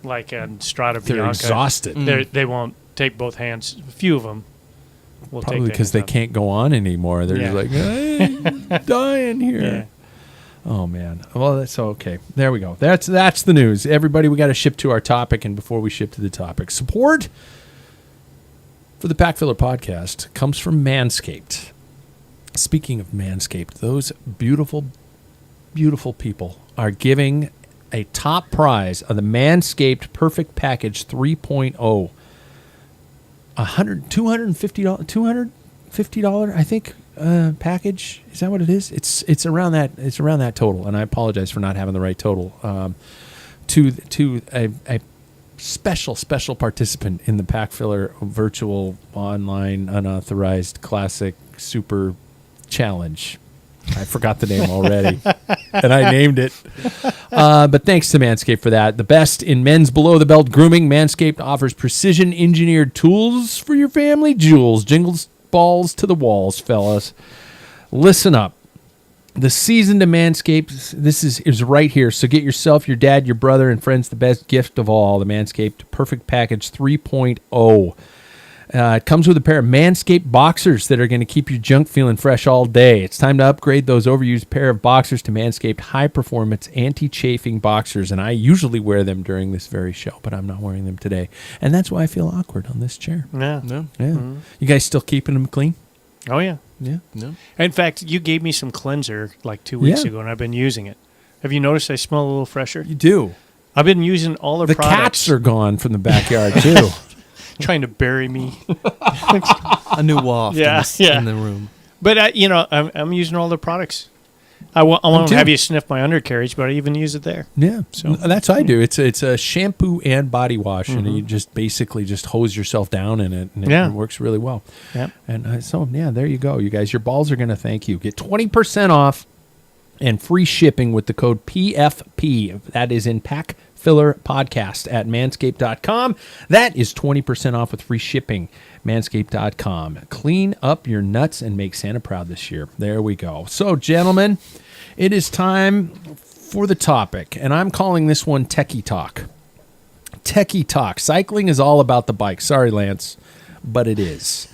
like Strada Bianca, they're exhausted. They won't take both hands. A few of them will probably take because they can't go on anymore. They're just like, hey, dying here. Yeah. Oh man. Well, that's okay. There we go. That's the news. Everybody, we got to ship to our topic, and before we ship to the topic, support for the Packfiller podcast comes from Manscaped. Speaking of Manscaped, those beautiful, beautiful people are giving a top prize of the Manscaped Perfect Package 3.0. $250, I think, package. Is that what it is? It's around that. It's around that total. And I apologize for not having the right total. To a special participant in the Packfiller virtual online unauthorized classic super challenge. I forgot the name already, and I named it. But thanks to Manscaped for that. The best in men's below-the-belt grooming, Manscaped offers precision-engineered tools for your family jewels. Jingles balls to the walls, fellas. Listen up. The season to Manscaped, this is right here. So get yourself, your dad, your brother, and friends the best gift of all, the Manscaped Perfect Package 3.0. It comes with a pair of Manscaped boxers that are going to keep your junk feeling fresh all day. It's time to upgrade those overused pair of boxers to Manscaped high-performance anti-chafing boxers, and I usually wear them during this very show, but I'm not wearing them today, and that's why I feel awkward on this chair. Yeah. No. Yeah. Mm-hmm. You guys still keeping them clean? Oh, yeah. Yeah. No. In fact, you gave me some cleanser like 2 weeks Yeah. ago, and I've been using it. Have you noticed I smell a little fresher? You do. I've been using all The products. cats are gone from the backyard, too. Trying to bury me. A new waft Yeah, in the room. But, I'm using all the products. I won't too. have you sniff my undercarriage, but I even use it there. Yeah, So- that's what I do. It's a shampoo and body wash, and Mhm. you just basically just hose yourself down in it, and Yeah. it works really well. Yep. And so, yeah, there you go, you guys. Your balls are going to thank you. Get 20% off and free shipping with the code PFP. That is in Packfiller Podcast at manscaped.com. That is 20% off with free shipping. Manscaped.com. Clean up your nuts and make Santa proud this year. There we go. So, gentlemen, it is time for the topic, and I'm calling this one Techie Talk. Techie Talk. Cycling is all about the bike. Sorry, Lance, but it is.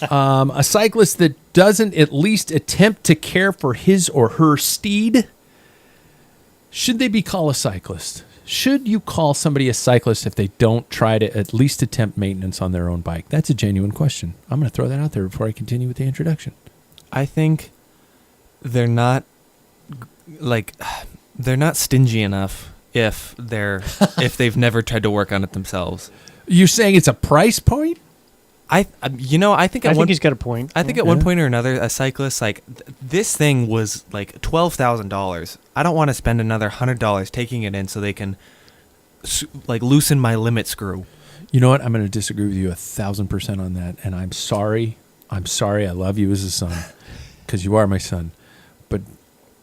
A cyclist that doesn't at least attempt to care for his or her steed, should they be called a cyclist? Should you call somebody a cyclist if they don't try to at least attempt maintenance on their own bike? That's a genuine question. I'm going to throw that out there before I continue with the introduction. I think they're not stingy enough if they've never tried to work on it themselves. You're saying it's a price point? I think I think he's got a point. I think at one point or another, a cyclist this thing was like $12,000. I don't want to spend another $100 taking it in so they can loosen my limit screw. You know what? I'm going to disagree with you 1,000% on that, and I'm sorry. I'm sorry. I love you as a son because you are my son, but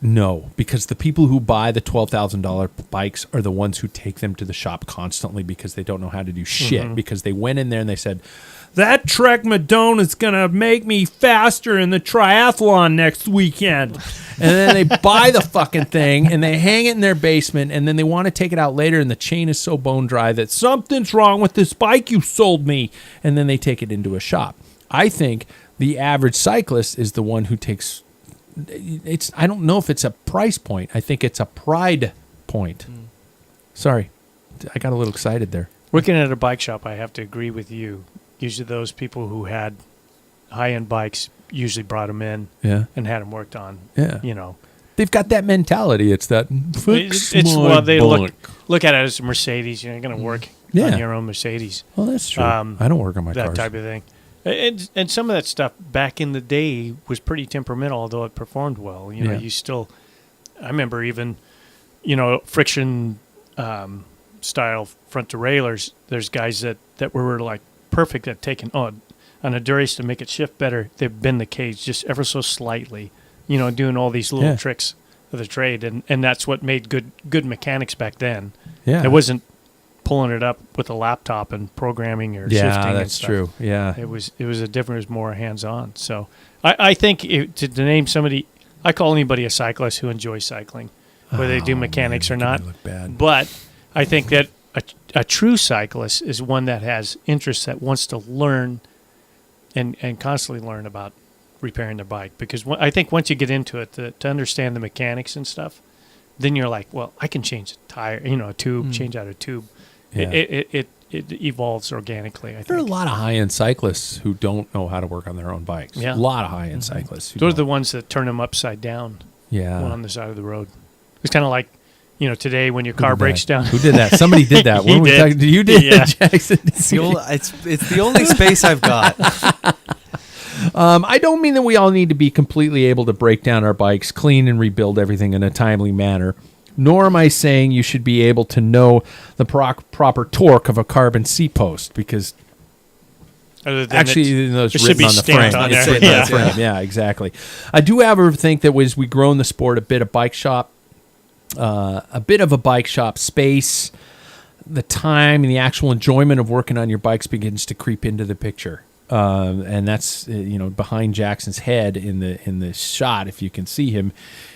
no, because the people who buy the $12,000 bikes are the ones who take them to the shop constantly because they don't know how to do shit. Because they went in there and they said, that Trek Madone is going to make me faster in the triathlon next weekend. And then they buy the fucking thing and they hang it in their basement, and then they want to take it out later and the chain is so bone dry that something's wrong with this bike you sold me. And then they take it into a shop. I think the average cyclist is the one who takes... I don't know if it's a price point. I think it's a pride point. Sorry. I got a little excited there. Working at a bike shop, I have to agree with you. Usually those people who had high-end bikes usually brought them in Yeah. and had them worked on. Yeah. You know. They've got that mentality. It's that fix It's my well, they bike. look at it as a Mercedes. You're going to work Yeah. on your own Mercedes. Well, that's true. Um, I don't work on my that cars. type of thing. And some of that stuff back in the day was pretty temperamental, although it performed well. You know, Yeah. you still, I remember even, friction style front derailleurs. There's guys that were like perfect at taking on a Durace to make it shift better. They bend the cage just ever so slightly, doing all these little Yeah. tricks of the trade. And that's what made good mechanics back then. Yeah. It wasn't pulling it up with a laptop and programming or shifting. Yeah, and that's stuff. true. Yeah. It was more hands-on. So I think to name somebody, I call anybody a cyclist who enjoys cycling, whether they do mechanics or not. Look bad. But I think that a true cyclist is one that has interests, that wants to learn and constantly learn about repairing their bike. Because I think once you get into it, to understand the mechanics and stuff, then you're like, well, I can change a tire, a tube, change out a tube. Yeah. It evolves organically, I think. There are a lot of high-end cyclists who don't know how to work on their own bikes. Yeah. A lot of high-end cyclists. Who Those are the don't. ones that turn them upside down Yeah. on the side of the road. It's kind of like, today when your car breaks down. Who did that? Somebody did that. He When we did. talking, you did, Yeah. Jackson. It's the only space I've got. I don't mean that we all need to be completely able to break down our bikes, clean and rebuild everything in a timely manner. Nor am I saying you should be able to know the proper torque of a carbon seat post, because Other than actually, it's it should written be on the stamped frame. on It's there. written on the Yeah. frame. Yeah, exactly. I do, however, think that as we grow in the sport, a bit of bike shop, a bit of a bike shop space, the time and the actual enjoyment of working on your bikes begins to creep into the picture. And that's behind Jackson's head in the shot, if you can see him,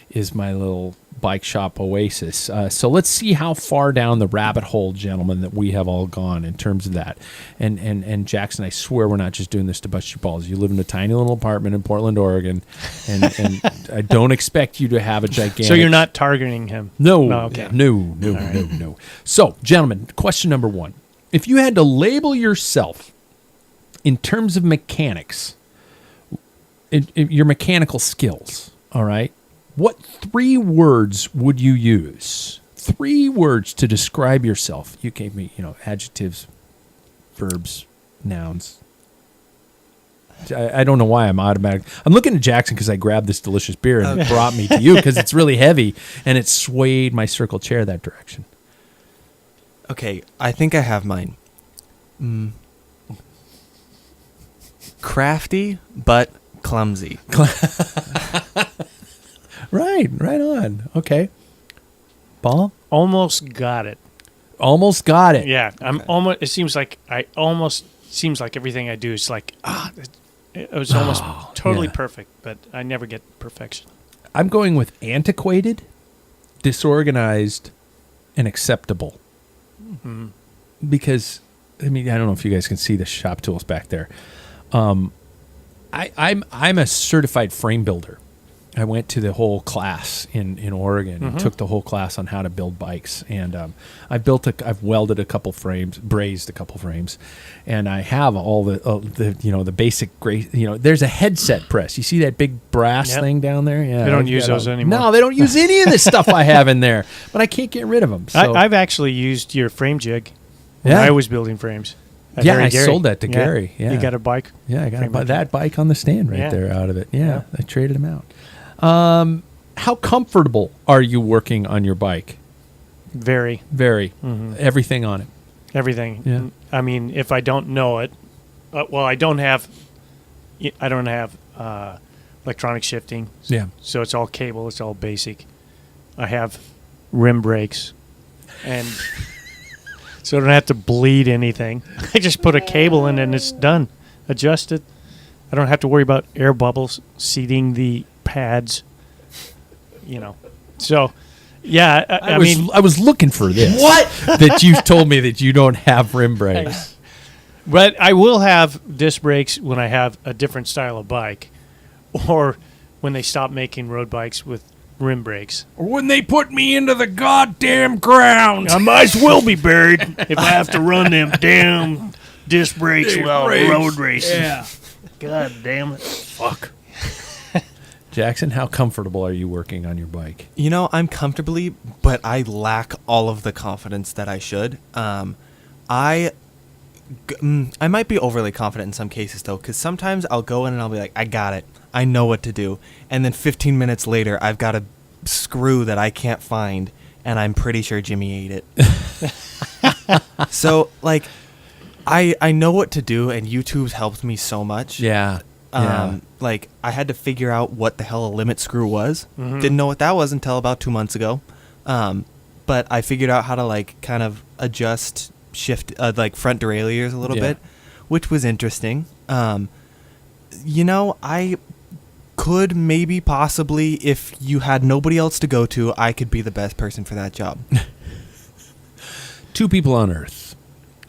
is my little bike shop oasis. So let's see how far down the rabbit hole, gentlemen, that we have all gone in terms of that. And Jackson, I swear we're not just doing this to bust your balls. You live in a tiny little apartment in Portland, Oregon, and I don't expect you to have a gigantic. So you're not targeting him? No, okay. no. So, gentlemen, question number 1: if you had to label yourself in terms of mechanics, your mechanical skills, all right, what 3 words would you use? 3 words to describe yourself. You gave me, adjectives, verbs, nouns. I don't know why I'm automatic. I'm looking at Jackson because I grabbed this delicious beer and it brought me to you because it's really heavy and it swayed my circle chair that direction. Okay, I think I have mine. Crafty, but clumsy. Right on. Okay. Paul? Almost got it. Almost got it. Yeah, I'm almost. It seems like everything I do is like it was almost totally yeah. perfect, but I never get perfection. I'm going with antiquated, disorganized, and acceptable. Mm-hmm. Because, I don't know if you guys can see the shop tools back there. I'm a certified frame builder. I went to the whole class in Oregon and took the whole class on how to build bikes. And I've welded a couple frames, brazed a couple frames, and I have all the basic there's a headset press. You see that big brass thing down there? Yeah, They don't use those anymore. No, they don't use any of the stuff I have in there, but I can't get rid of them. So. I've actually used your frame jig when Yeah. I was building frames. at Yeah, Harry I Gary. sold that to Gary. Yeah. You got a bike? Yeah, I got Frame that bike on the stand right Yeah. there out of it. Yeah, Yeah. I traded him out. How comfortable are you working on your bike? Very. Very. Mm-hmm. Everything on it. Everything. Yeah. I mean, if I don't know it, I don't have electronic shifting. Yeah. So it's all cable. It's all basic. I have rim brakes, and so I don't have to bleed anything. I just put a cable in and it's done. Adjust it. I don't have to worry about air bubbles seating the pads. So yeah. I mean, I was looking for this. What? That you told me that you don't have rim brakes. But I will have disc brakes when I have a different style of bike, or when they stop making road bikes with rim brakes. Or when they put me into the goddamn ground. I might as well be buried if I have to run them damn disc brakes while road racing. Yeah. God damn it. Fuck. Jackson, how comfortable are you working on your bike? I'm comfortably, but I lack all of the confidence that I should. I might be overly confident in some cases, though, because sometimes I'll go in and I'll be like, I got it. I know what to do. And then 15 minutes later, I've got a screw that I can't find, and I'm pretty sure Jimmy ate it. So, I know what to do, and YouTube's helped me so much. Yeah. I had to figure out what the hell a limit screw was. Mm-hmm. Didn't know what that was until about 2 months ago. But I figured out how to kind of adjust, shift, front derailleurs a little bit, which was interesting. I could maybe possibly, if you had nobody else to go to, I could be the best person for that job. 2 people on Earth.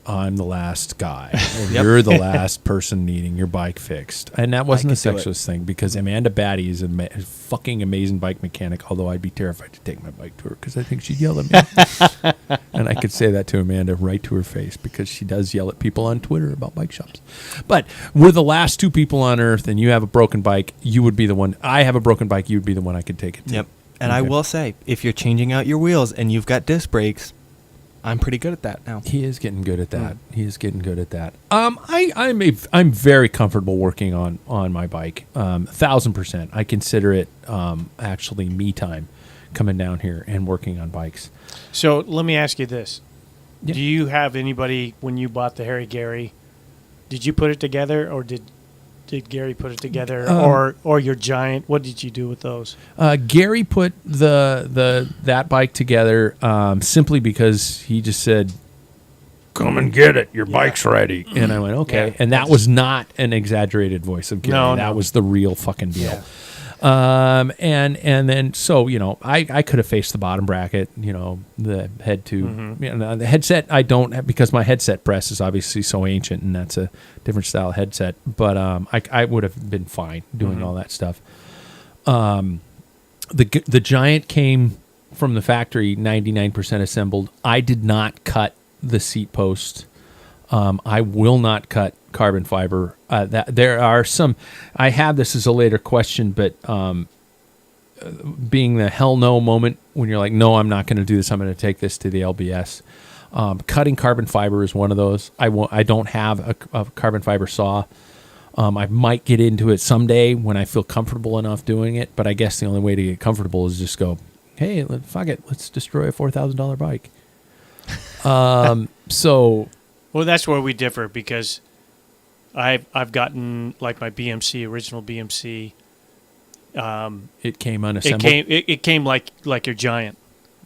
I'm the last guy. You're the last person needing your bike fixed. And that wasn't a sexist thing, because Amanda Batty is a fucking amazing bike mechanic, although I'd be terrified to take my bike to her because I think she'd yell at me. And I could say that to Amanda right to her face, because she does yell at people on Twitter about bike shops. But we're the last 2 people on Earth, and you have a broken bike, you would be the one. I have a broken bike, you would be the one I could take it to. Yep. And I will say, if you're changing out your wheels and you've got disc brakes, I'm pretty good at that now. He is getting good at that. He is getting good at that. I'm very comfortable working on my bike. 1,000%. I consider it actually me time, coming down here and working on bikes. So let me ask you this: Yeah. Do you have anybody when you bought the Harry Gary? Did you put it together, or did Gary put it together, or your Giant? What did you do with those? Gary put that bike together simply because he just said, "Come and get it. Your bike's ready." And I went, "Okay." Yeah. And that was not an exaggerated voice of Gary. No, that was the real fucking deal. Yeah. And then so I could have faced the bottom bracket, the head tube, the headset. I don't have, because my headset press is obviously so ancient, and that's a different style headset. But I would have been fine doing all that stuff. The Giant came from the factory 99% assembled. I did not cut the seat post. I will not cut carbon fiber. That there are some. I have this as a later question, but being the hell no moment when you're like, no, I'm not going to do this. I'm going to take this to the LBS. Cutting carbon fiber is one of those. I don't have a carbon fiber saw. I might get into it someday when I feel comfortable enough doing it. But I guess the only way to get comfortable is just go, hey, fuck it, let's destroy a $4,000 bike. So. Well, that's where we differ, because I've gotten like my BMC, original BMC. It came unassembled. It came like your Giant.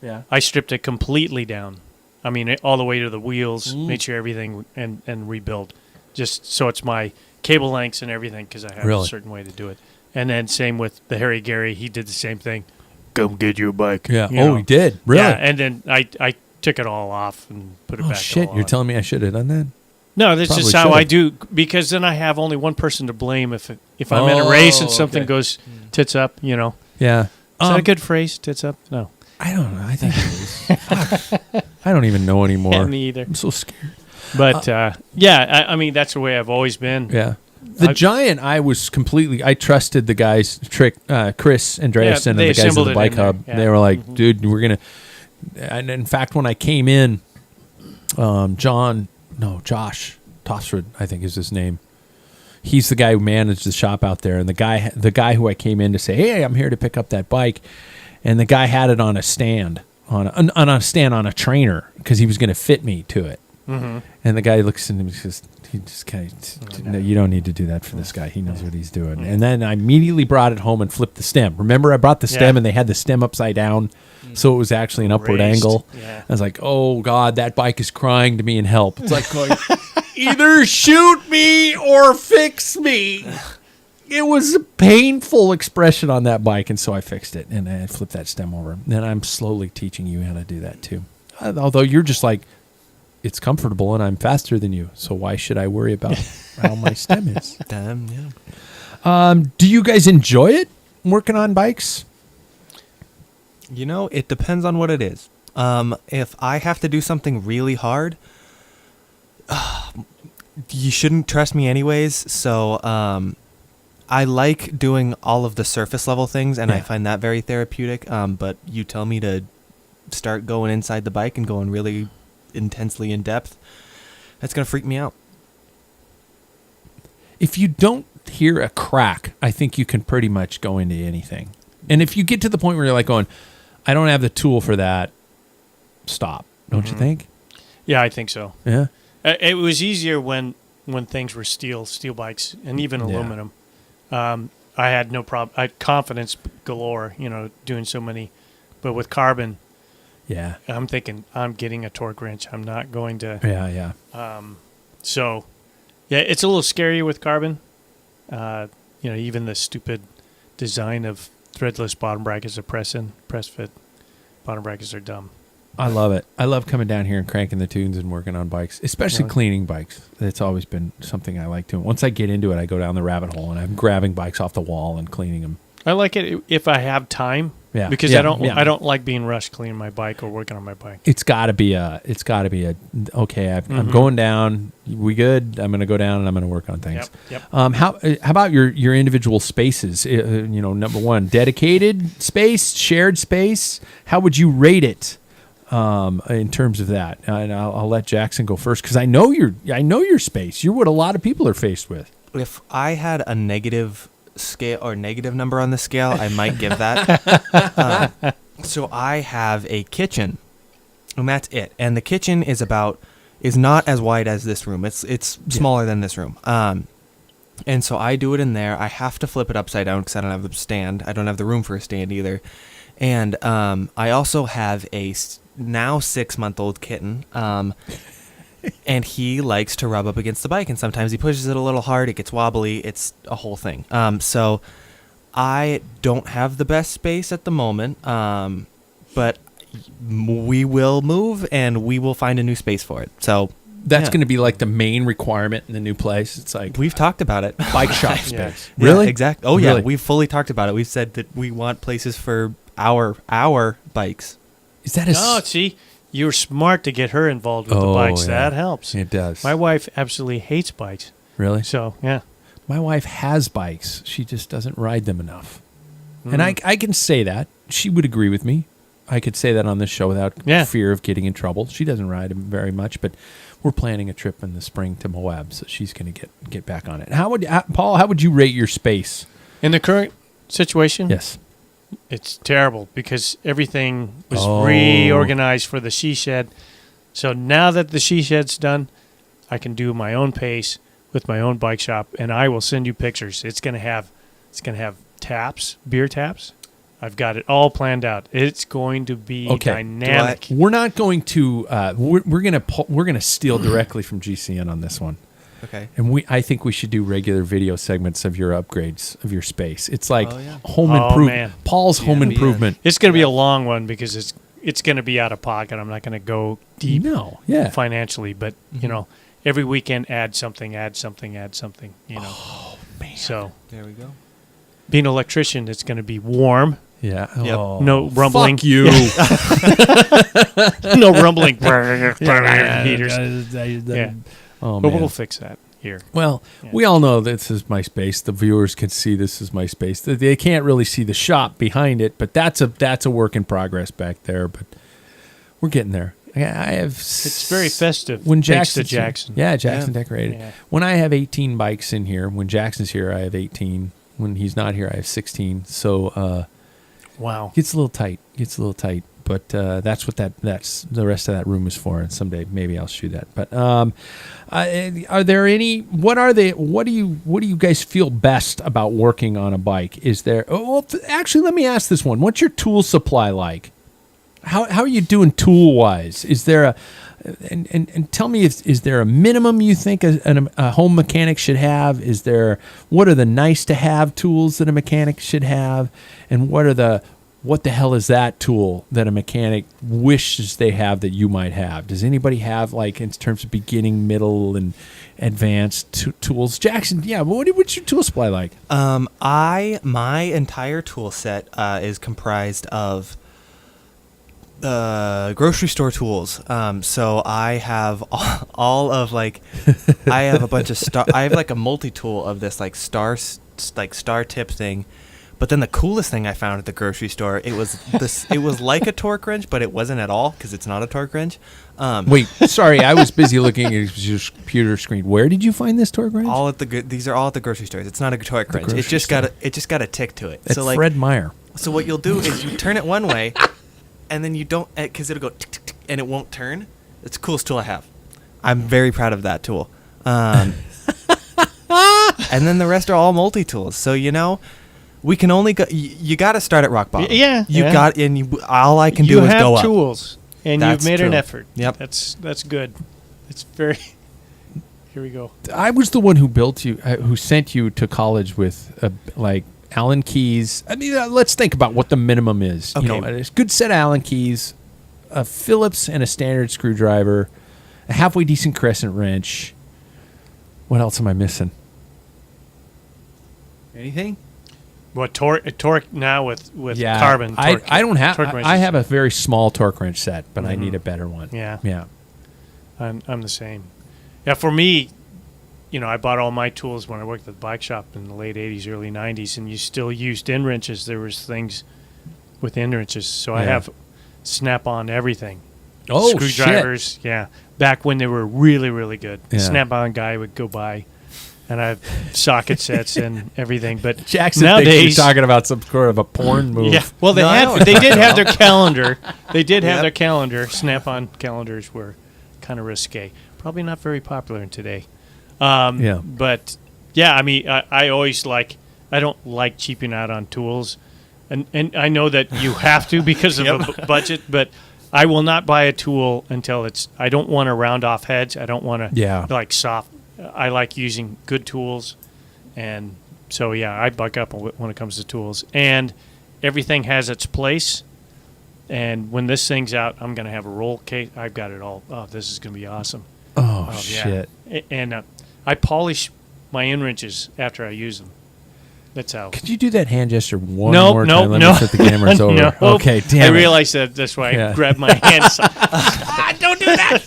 Yeah. I stripped it completely down. I mean, all the way to the wheels, made sure everything and rebuild, just so it's my cable lengths and everything, because I have a certain way to do it. And then same with the Harry Gary, he did the same thing. Come get your bike. Yeah. You know? He did. Really? Yeah. And then I took it all off and put it back. Oh shit! You're telling me I should have done that? No, that's Probably just how should've. I do, because then I have only one person to blame if I'm in a race and something goes tits up, Yeah. Is that a good phrase, tits up? No. I don't know. I think it is. Fuck. I don't even know anymore. Yeah, me either. I'm so scared. But, I mean, that's the way I've always been. Yeah. The Giant, I trusted the guys, Chris Andreasson, and they the guys at assembled the it Bike in there. Hub. Yeah. They were like, dude, we're going to. And in fact, when I came in, Josh Tosford, I think is his name. He's the guy who managed the shop out there. And the guy who I came in to say, hey, I'm here to pick up that bike. And the guy had it on a stand, on a trainer, because he was going to fit me to it. Mm-hmm. And the guy looks at him and says, he just kind of, no, you don't need to do that for this guy. He knows what he's doing. And then I immediately brought it home and flipped the stem. Remember, I brought the stem and they had the stem upside down, so it was actually an upward Raised. angle. Yeah. I was like, oh, God, that bike is crying to me and help. It's like going, either shoot me or fix me. It was a painful expression on that bike, and so I fixed it, and I flipped that stem over. And I'm slowly teaching you how to do that, too. Although you're just like, it's comfortable, and I'm faster than you, so why should I worry about how my stem is? Damn, yeah. Do you guys enjoy it, working on bikes? It depends on what it is. If I have to do something really hard, you shouldn't trust me anyways, so I like doing all of the surface level things, and I find that very therapeutic. But you tell me to start going inside the bike and going really intensely in depth, that's going to freak me out. If you don't hear a crack, I think you can pretty much go into anything. And if you get to the point where you're like going, I don't have the tool for that, stop. Don't you think? Yeah, I think so. Yeah. It was easier when things were steel bikes, and even aluminum. I had no problem. I had confidence galore, doing so many. But with carbon, I'm thinking, I'm getting a torque wrench. I'm not going to. So, it's a little scarier with carbon. Even the stupid design of threadless bottom brackets are press fit. Bottom brackets are dumb. I love it. I love coming down here and cranking the tunes and working on bikes, especially cleaning bikes. It's always been something I like doing. Once I get into it, I go down the rabbit hole, and I'm grabbing bikes off the wall and cleaning them. I like it if I have time. Yeah. Because Yeah, I don't yeah. I don't like being rushed cleaning my bike or working on my bike. It's got to be a okay. I'm going down. We good? I'm going to go down and I'm going to work on things. Yep. How about your individual spaces? Number one, dedicated space, shared space. How would you rate it in terms of that? And I'll let Jackson go first because I know your space. You're what a lot of people are faced with. If I had a negative scale or negative number on the scale, I might give that. So I have a kitchen, and that's it. And the kitchen is not as wide as this room. It's smaller than this room. And so I do it in there. I have to flip it upside down because I don't have the stand. I don't have the room for a stand either. And I also have a now 6-month-old kitten. And he likes to rub up against the bike, and sometimes he pushes it a little hard. It gets wobbly. It's a whole thing. So I don't have the best space at the moment, but we will move, and we will find a new space for it. So That's going to be like the main requirement in the new place. It's like we've talked about it. bike shop Yeah. space. Yeah, Really? exactly. Oh, yeah. Really? We've fully talked about it. We've said that we want places for our bikes. Is that a Oh, see, you're smart to get her involved with the bikes. yeah. That helps. It does. My wife absolutely hates bikes. Really? So, yeah. My wife has bikes. She just doesn't ride them enough. And I can say that. She would agree with me. I could say that on this show without fear of getting in trouble. She doesn't ride them very much, but we're planning a trip in the spring to Moab, so she's going to get back on it. Paul, how would you rate your space? In the current situation, Yes. it's terrible because everything was reorganized for the she shed. So now that the she shed's done, I can do my own pace with my own bike shop, and I will send you pictures. It's gonna have taps, beer taps. I've got it all planned out. It's going to be dynamic. We're not going to. We're gonna steal directly from GCN on this one. Okay. And I think we should do regular video segments of your upgrades of your space. It's like home Oh, improvement. man. Paul's home improvement. It's going to be a long one because it's going to be out of pocket. I'm not going to go deep financially, but every weekend add something. Oh man. So There we go. being an electrician, it's going to be warm. Yeah. Yep. Oh, No rumbling. Fuck you. No rumbling. Heaters. Yeah. Oh But man. we'll fix that here. Well, we all know this is my space. The viewers can see this is my space. They can't really see the shop behind it, but that's a work in progress back there. But we're getting there. I have. It's very festive. When thanks to Jackson's Jackson. Yeah, Jackson decorated. Yeah. When I have 18 bikes in here, when Jackson's here, I have 18. When he's not here, I have 16. So Wow. gets a little tight. But that's what that's the rest of that room is for. And someday maybe I'll shoot that. But are there any? What do you guys feel best about working on a bike? Is there? Oh, well, actually, let me ask this one. What's your tool supply like? How are you doing tool wise? Is there a and tell me, is there a minimum you think a home mechanic should have? What are the nice to have tools that a mechanic should have, and what the hell is that tool that a mechanic wishes they have that you might have? Does anybody have, like, in terms of beginning, middle, and advanced tools? Jackson, yeah. What's your tool supply like? My entire tool set is comprised of grocery store tools. So I have all of like, I have a bunch of I have like a multi-tool of this like star tip thing. But then the coolest thing I found at the grocery store, it was like a torque wrench, but it wasn't at all because it's not a torque wrench. Wait, sorry, I was busy looking at your computer screen. Where did you find this torque wrench? These are all at the grocery stores. It's not a torque wrench. It just got a tick to it. It's so like Fred Meyer. So what you'll do is you turn it one way, and then you don't, because it'll go tick, tick, tick, and it won't turn. It's the coolest tool I have. I'm very proud of that tool. And then the rest are all multi-tools. So, we can only go, you got to start at rock bottom. Yeah. All I can do is go up. You have tools, and That's you've made an true. effort. Yep. That's good. It's very. Here we go. I was the one who sent you to college with like Allen keys. I mean, let's think about what the minimum is. Okay. A good set of Allen keys, a Phillips and a standard screwdriver, a halfway decent crescent wrench. What else am I missing? Anything? What torque now with Yeah, carbon? I don't have. torque I wrenches. have a very small torque wrench set, but I need a better one. Yeah. Yeah. I'm the same. Yeah, for me, I bought all my tools when I worked at the bike shop in the late '80s, early '90s, and you still used end wrenches. There was things with end wrenches, so I Yeah. have snap-on everything. Oh, Screwdrivers, yeah. Back when they were really, really good. Yeah. Snap-on guy would go by, and I have socket sets and everything. But Jackson nowadays, thinks you're talking about some sort of a porn move. yeah. Well, No, I know they did have their calendar. They did have Yep. their calendar. Snap-on calendars were kind of risque. Probably not very popular in today. Yeah. But yeah, I mean, I always I don't like cheaping out on tools, and I know that you have to because of a budget. But I will not buy a tool until I don't want to round off heads. I don't want to like soft. I like using good tools, and so yeah, I buck up when it comes to tools. And everything has its place. And when this thing's out, I'm going to have a roll case. I've got it all. Oh, this is going to be awesome. Oh, Yeah. shit. And I polish my end wrenches after I use them. That's how. Could you do that hand gesture one Nope, more nope, time? Let no. me set the cameras over. Nope. Okay, damn I it. realized that. That's why Yeah. I grabbed my hands. Don't do that.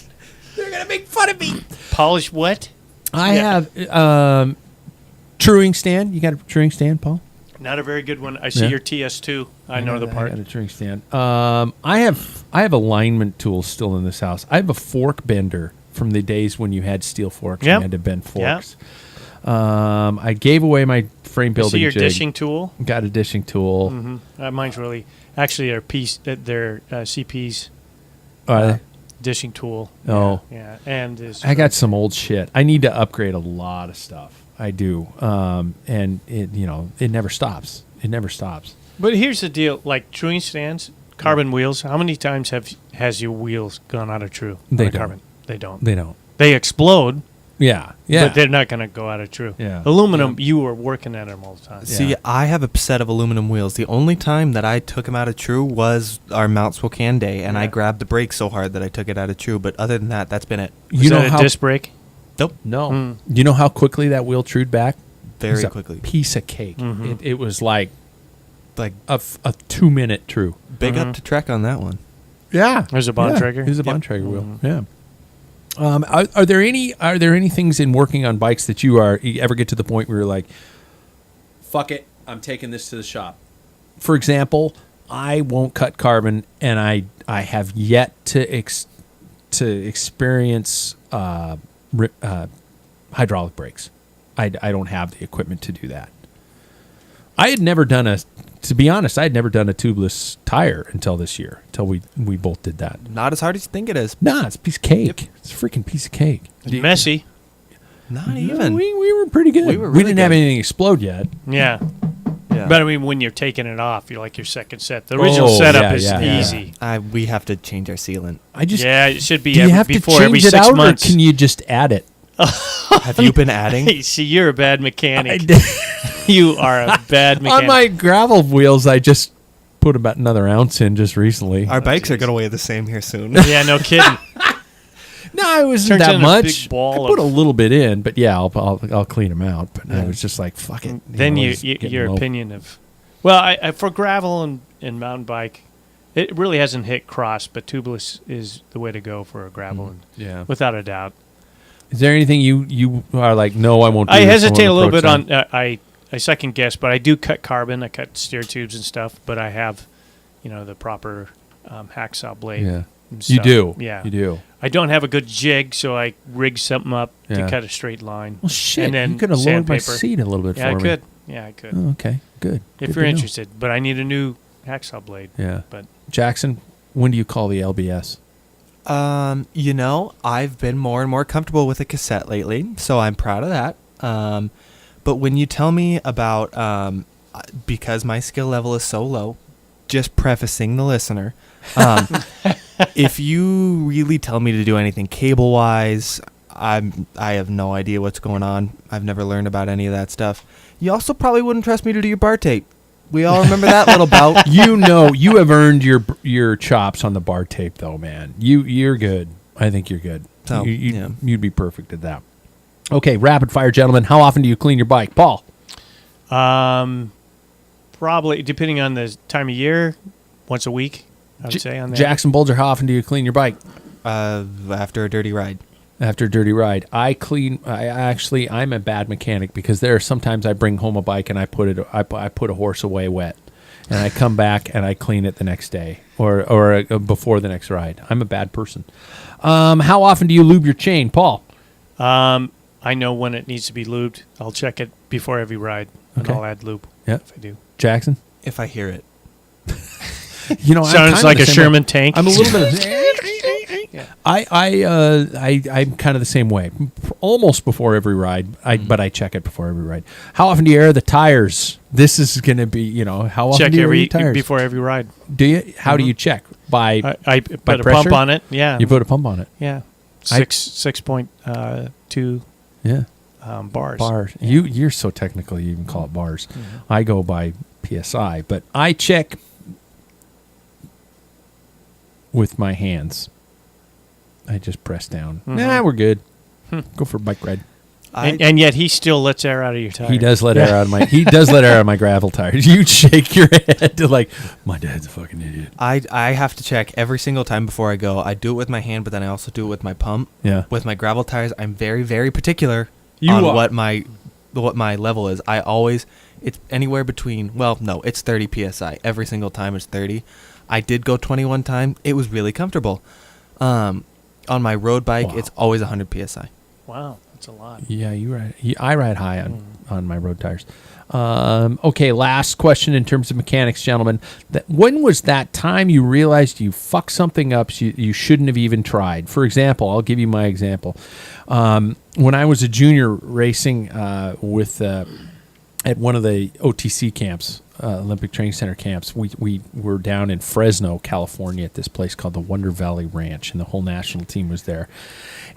They're going to make fun of me. Polish what? I have truing stand. You got a truing stand, Paul? Not a very good one. I see Yeah. your TS2. I know the part. I got a truing stand. I have alignment tools still in this house. I have a fork bender from the days when you had steel forks. Yep. You had to bend forks. I gave away my frame I building see your jig. dishing tool. Got a dishing tool. Mine's really actually their CP's Uh, dishing tool. Oh. Yeah. And is I got some old shit. I need to upgrade a lot of stuff. I do. And it never stops. It never stops. But here's the deal: like truing stands, carbon wheels. How many times has your wheels gone out of true? They on a don't. Carbon? They don't. They don't. They explode, Yeah. Yeah. but they're not going to go out of true. Yeah. Aluminum, you were working at them all the time. See, I have a set of aluminum wheels. The only time that I took them out of true was our Mount Spokane day, and I Yeah. grabbed the brake so hard that I took it out of true. But other than that, that's been it. Was that a disc brake? Nope. No. You know how quickly that wheel trued back? It was Very a quickly. piece of cake. It was like Like, a 2-minute true. big up to Trek on that one. Yeah. There's a Bontrager? It was a Bontrager wheel. Yeah. Are there any things in working on bikes that you ever get to the point where you're like, fuck it, I'm taking this to the shop? For example, I won't cut carbon, and I have yet to experience hydraulic brakes. I don't have the equipment to do that. To be honest, I had never done a tubeless tire until this year, until we both did that. Not as hard as you think it is. Nah, it's a piece of cake. It's a freaking piece of cake. It's messy. Not No, even. we were pretty good. We were We really didn't have good. anything explode yet. Yeah. Yeah. But I mean, when you're taking it off, you're like your second set. The original setup is easy. We have to change our sealant. Yeah, it should be Do you have to before change every it 6 out, months. or can you just add it? Have you been adding? Hey, see, you're a bad mechanic. I did. You are a bad mechanic. On my gravel wheels, I just put about another ounce in just recently. Our bikes are going to weigh the same here soon. Yeah, no kidding. No, it wasn't Turns that into a much. big ball I put a of- little bit in, but yeah, I'll clean them out. But I was just like, fuck it. Then it's getting your low. opinion of, well, I for gravel and mountain bike, it really hasn't hit cross, but tubeless is the way to go for a gravel, and Yeah. without a doubt. Is there anything you are like? No, I won't. Do I this. hesitate a won't little bit approach on. I second guess, but I do cut carbon. I cut steer tubes and stuff. But I have, the proper hacksaw blade. Yeah. and You stuff. do. Yeah. You do. I don't have a good jig, so I rig something up Yeah. to cut a straight line. Well, shit. And then You could have lowered my sandpaper. seat a little bit Yeah, I for me. could. Yeah, I could. Oh, okay. Good. If Good you're to know. interested, but I need a new hacksaw blade. Yeah. But Jackson, when do you call the LBS? I've been more and more comfortable with a cassette lately, so I'm proud of that. But when you tell me about, because my skill level is so low, just prefacing the listener, if you really tell me to do anything cable-wise, I have no idea what's going on. I've never learned about any of that stuff. You also probably wouldn't trust me to do your bar tape. We all remember that little bout. You have earned your chops on the bar tape, though, man. You're good. I think you're good. So, Yeah. You'd be perfect at that. Okay, rapid fire, gentlemen. How often do you clean your bike, Paul? probably, depending on the time of year, once a week, I would say. On that. Jackson Bulger, how often do you clean your bike? After a dirty ride. After a dirty ride. I'm a bad mechanic because there are sometimes I bring home a bike and I put a horse away wet. And I come back and I clean it the next day or before the next ride. I'm a bad person. How often do you lube your chain, Paul? I know when it needs to be lubed. I'll check it before every ride, and Okay. I'll add lube Yep. if I do. Jackson? If I hear it. You know, Sounds like a Sherman tank. I'm a little bit. I'm kind of the same way. Almost before every ride, but I check it before every ride. How often do you air the tires? This is going to be, how often Check do you air your tires? before every ride. Do you? How do you check? By I put a pressure? pump on it. Yeah. You put a pump on it. Yeah. 6.2 Yeah. bars. Bars. You're so technical. You even call it bars. I go by PSI, but I check with my hands. I just press down. Nah, we're good. Go for a bike ride. And yet he still lets air out of your tire. He does let air out of my. He does let air out of my gravel tires. You shake your head to like, my dad's a fucking idiot. I have to check every single time before I go. I do it with my hand, but then I also do it with my pump. Yeah. With my gravel tires, I'm very, very particular You on are. what my level is. I always, it's anywhere between, it's 30 psi. Every single time it's 30. I did go 21 times. It was really comfortable. On my road bike, Wow. it's always 100 psi. Wow, that's a lot. Yeah, you ride. I ride high on my road tires. Okay, last question in terms of mechanics, gentlemen. When was that time you realized you fucked something up you shouldn't have even tried? For example, I'll give you my example. When I was a junior racing at one of the OTC camps, Olympic Training Center camps, we were down in Fresno, California, at this place called the Wonder Valley Ranch, and the whole national team was there.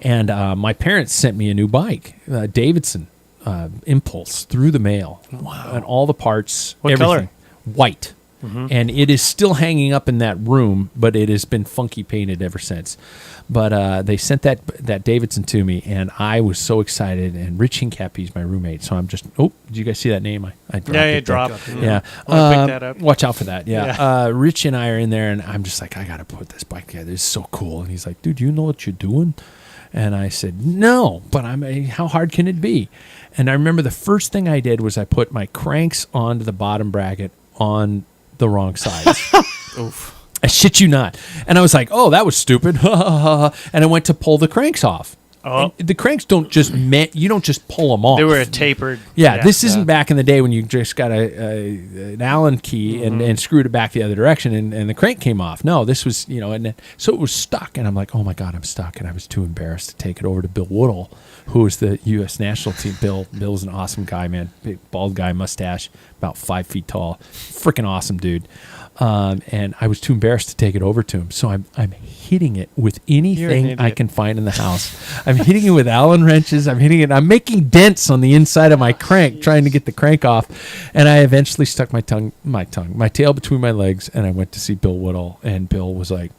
And my parents sent me a new bike, Davidson Impulse, through the mail. Wow! And all the parts, What everything, color? white. And it is still hanging up in that room, but it has been funky painted ever since. But they sent that Davidson to me, and I was so excited. And Rich Hincapie's my roommate, so I'm just. Oh, did you guys see that name? I dropped Yeah, it. it dropped. Yeah, I'll pick that up. watch out for that. Yeah, Yeah. Rich and I are in there, and I'm just like, I got to put this bike together. This is so cool. And he's like, dude, you know what you're doing? And I said, no, but how hard can it be? And I remember the first thing I did was I put my cranks onto the bottom bracket on the wrong sides. Oof. I shit you not. And I was like, oh, that was stupid. And I went to pull the cranks off. Oh. And the cranks don't just you don't just pull them off. They were a tapered. Yeah, this isn't back in the day when you just got an Allen key and screwed it back the other direction and the crank came off. No, this was, and so it was stuck. And I'm like, oh my God, I'm stuck. And I was too embarrassed to take it over to Bill Woodall, who was the U.S. national team. Bill's an awesome guy, man. Big, bald guy, mustache, about 5 feet tall. Freaking awesome dude. And I was too embarrassed to take it over to him. So I'm hitting it with anything I can find in the house. I'm hitting it with Allen wrenches. I'm making dents on the inside of my crank, trying to get the crank off. And I eventually stuck my tail between my legs, and I went to see Bill Woodall. And Bill was like,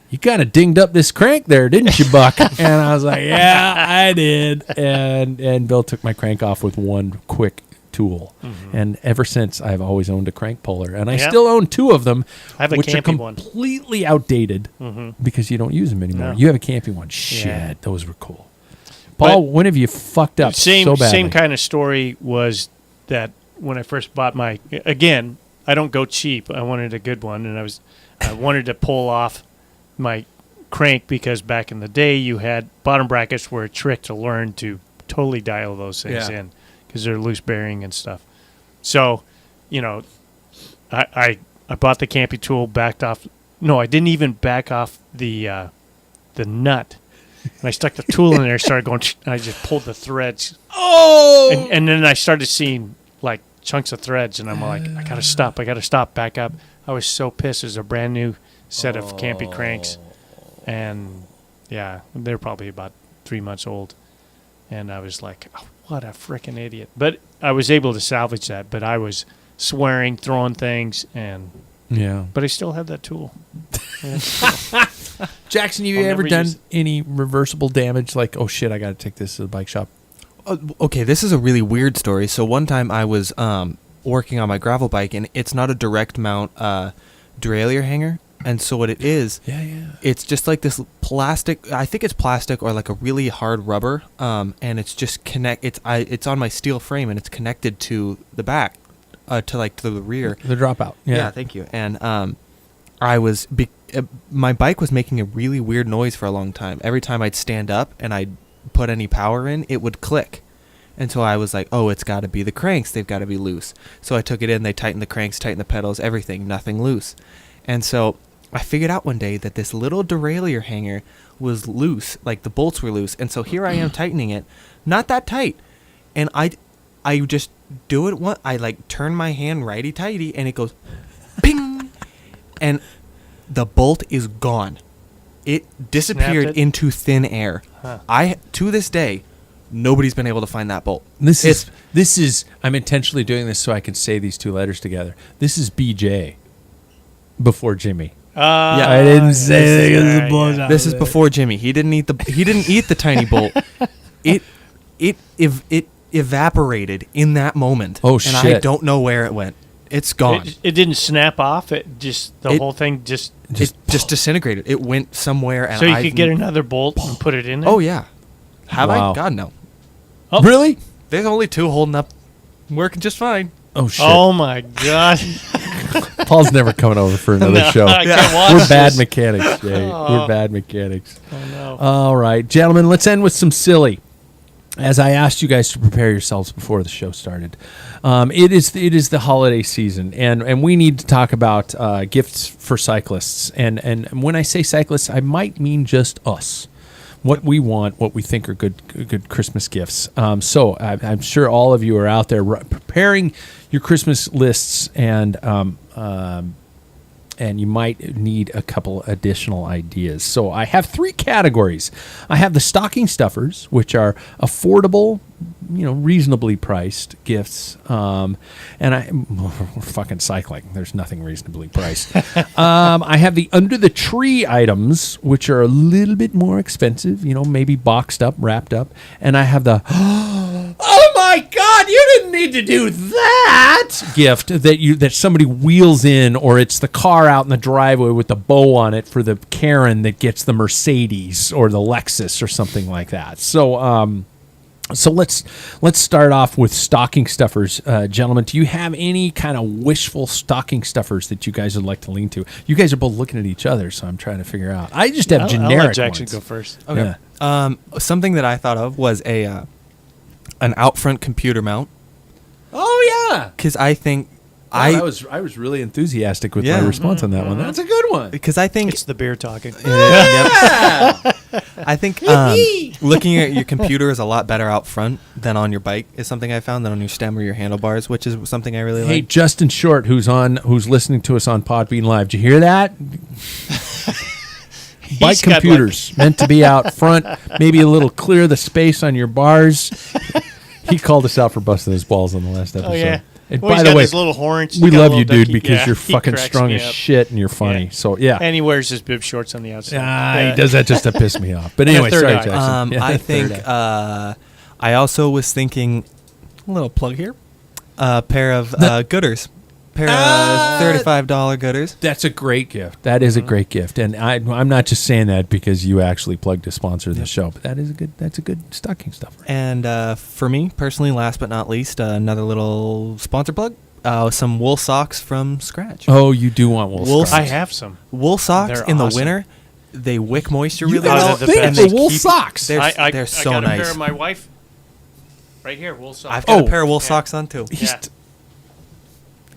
you kind of dinged up this crank there, didn't you, Buck? And I was like, yeah, I did. And Bill took my crank off with one quick tool. And ever since, I've always owned a crank puller, and I still own 2 of them, I have a which are camping one. completely outdated because you don't use them anymore. No. You have a camping one. Shit, Yeah. those were cool. Paul, when have you fucked up so badly? Same kind of story was that when I first bought again, I don't go cheap. I wanted a good one, and I wanted to pull off my crank because back in the day you had bottom brackets were a trick to learn to totally dial those things in because they're loose bearing and stuff. So, I bought the camping tool, backed off. No, I didn't even back off the nut. And I stuck the tool in there, started going, and I just pulled the threads. Oh! And then I started seeing like chunks of threads, and I'm like, I gotta stop, back up. I was so pissed. It was a brand new set of camping cranks, and yeah, they're probably about 3 months old. And I was like, oh, what a freaking idiot. But I was able to salvage that, but I was swearing, throwing things, but I still have that tool. Jackson, you I'll ever never done use it. any reversible damage? Like, oh shit, I got to take this to the bike shop. Okay, this is a really weird story. So one time I was working on my gravel bike, and it's not a direct mount derailleur hanger. And so what it is, it's just like this plastic. I think it's plastic or like a really hard rubber. And it's just it's on my steel frame, and it's connected to the back, to the rear. The dropout. Yeah, thank you. And my bike was making a really weird noise for a long time. Every time I'd stand up and I'd put any power in, it would click. And so I was like, oh, it's got to be the cranks. They've got to be loose. So I took it in. They tightened the cranks, tightened the pedals, everything, nothing loose. And so I figured out one day that this little derailleur hanger was loose, like the bolts were loose. And so here I am tightening it, not that tight. And I just do it once. I like turn my hand righty-tighty, and it goes ping. And the bolt is gone. It disappeared into thin air. Huh. To this day, nobody's been able to find that bolt. This is I'm intentionally doing this so I can say these two letters together. This is BJ before Jimmy. Yeah, I didn't say it. This is before Jimmy. He didn't eat the tiny bolt. It evaporated in that moment. Oh shit! And I don't know where it went. It's gone. It didn't snap off. The whole thing just disintegrated. It went somewhere. And so you could get another bolt and put it in there. Oh yeah. Have wow. I? God no. Oh. Really? There's only two holding up, working just fine. Oh shit! Oh my god. Paul's never coming over for another show. I can't watch We're bad this. mechanics, Jay. Oh. We're bad mechanics. Oh no. All right, gentlemen, let's end with some silly. As I asked you guys to prepare yourselves before the show started, it is the holiday season, and we need to talk about gifts for cyclists. And when I say cyclists, I might mean just us. What we want, what we think are good Christmas gifts. So I'm sure all of you are out there preparing your Christmas lists, and you might need a couple additional ideas. So I have three categories. I have the stocking stuffers, which are affordable, reasonably priced gifts. And we're fucking cycling. There's nothing reasonably priced. I have the under the tree items, which are a little bit more expensive, maybe boxed up, wrapped up. And I have the, oh my God, you didn't need to do that gift that somebody wheels in, or it's the car out in the driveway with the bow on it for the Karen that gets the Mercedes or the Lexus or something like that. So let's start off with stocking stuffers, gentlemen. Do you have any kind of wishful stocking stuffers that you guys would like to lean to? You guys are both looking at each other, so I'm trying to figure out. I just have generic I'll let Jackson ones. go first. Okay. Yeah. Something that I thought of was an out front computer mount. Oh yeah, because I think I was really enthusiastic with my response on that one. That's a good one. Because I think it's the beer talking. Yeah. I think looking at your computer is a lot better out front than on your bike is something I found, than on your stem or your handlebars, which is something I really like. Hey, Justin Short, who's listening to us on Podbean Live, did you hear that? Bike computers meant to be out front, maybe a little clear the space on your bars. He called us out for busting his balls on the last episode. Oh yeah. And well, by the way, little horns. we love you, dude, because you're fucking strong as shit and you're funny. Yeah. So yeah. And he wears his bib shorts on the outside. He does that just to piss me off. But anyway, sorry, Jackson. I think I also was thinking, a little plug here, a pair of Gooders. Pair of $35 Gooders. That's a great gift. That is a great gift, and I'm not just saying that because you actually plugged to sponsor the show, but that's a good stocking stuffer. And for me personally, last but not least, another little sponsor plug: some wool socks from Scratch. Oh, you do want wool socks? I have some wool socks. They're in awesome. the winter. They wick moisture You really got well. a thing for wool socks. They're so I got nice. a pair of my wife right here. Wool socks. I've got a pair of wool socks on too. Yeah.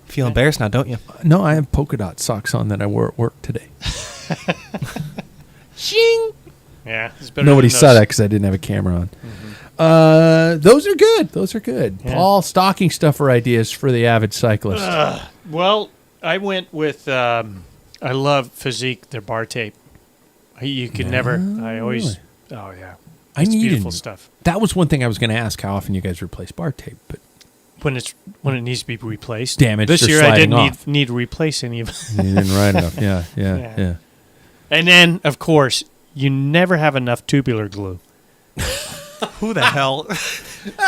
Feel embarrassed now, don't you? No, I have polka dot socks on that I wore at work today. Shing! Yeah, it's better. Nobody than saw those. that because I didn't have a camera on. Those are good. Those are good. Yeah. Paul, stocking stuffer ideas for the avid cyclist. Well, I went with. I love Physique. Their bar tape. You can never. I always. Oh yeah. It's beautiful stuff. That was one thing I was going to ask: how often you guys replace bar tape? But when it needs to be replaced. Damaged This or year I sliding didn't off. need to replace any of it. you didn't write enough. Yeah. And then, of course, you never have enough tubular glue. Who the hell?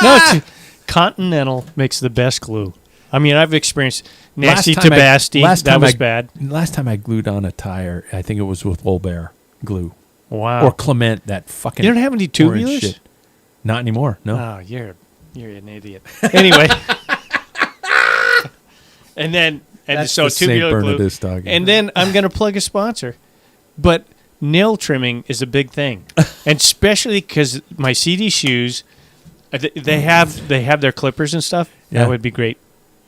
No, Continental makes the best glue. I mean, I've experienced nasty Last time tabasti. That was bad. Last time I glued on a tire, I think it was with Wolbear glue. Wow. Or Clement, that fucking You don't have any orange tubulars? shit. Not anymore, no. Oh, you're an idiot. Anyway. and That's so the St. tubular glue. Bernardus dog. And then I'm going to plug a sponsor. But nail trimming is a big thing. And especially because my CD shoes, they have their clippers and stuff. Yeah. That would be great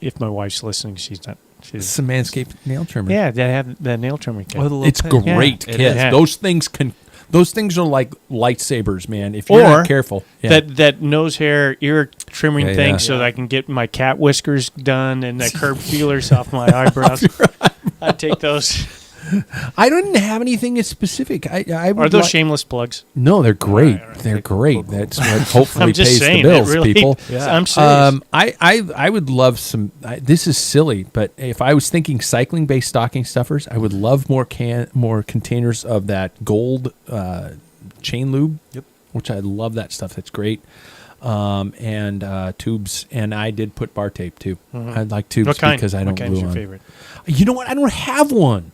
if my wife's listening. She's not. It's some Manscaped nail trimmer. Yeah, they have the nail trimmer kit. It's great, Yeah, kids. yeah. Those things are like lightsabers, man. If you're not careful. Yeah. That nose hair ear trimming Yeah, thing yeah. so that I can get my cat whiskers done and the curb feelers off my eyebrows. I'd take those. I didn't have anything specific. I Are those shameless plugs? No, they're great. All right. They're Okay, great. cool. That's what hopefully I'm just pays saying, the bills, it really, people. I'm serious. I would love some. This is silly, but if I was thinking cycling-based stocking stuffers, I would love more containers of that gold chain lube. Yep. Which I love that stuff. That's great. And tubes, and I did put bar tape too. I'd like tubes What kind? because I don't What kind's glue your on. favorite? You know what? I don't have one.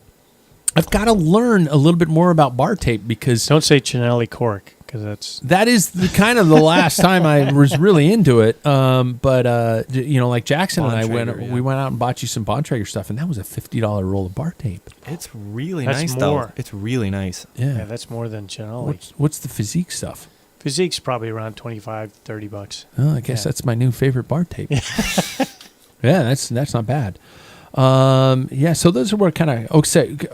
I've got to learn a little bit more about bar tape because Don't say Chinelli cork because that's that is the kind of the last time I was really into it. But like Jackson and I Bontrager, yeah. we went out and bought you some Bontrager stuff, and that was a $50 roll of bar tape. It's really That's nice, more. though. It's really nice. Yeah. that's more than Chinelli. What's the physique stuff? Physique's probably around $25-$30. Oh, I guess Yeah. that's my new favorite bar tape. Yeah, that's not bad. So those are what kind of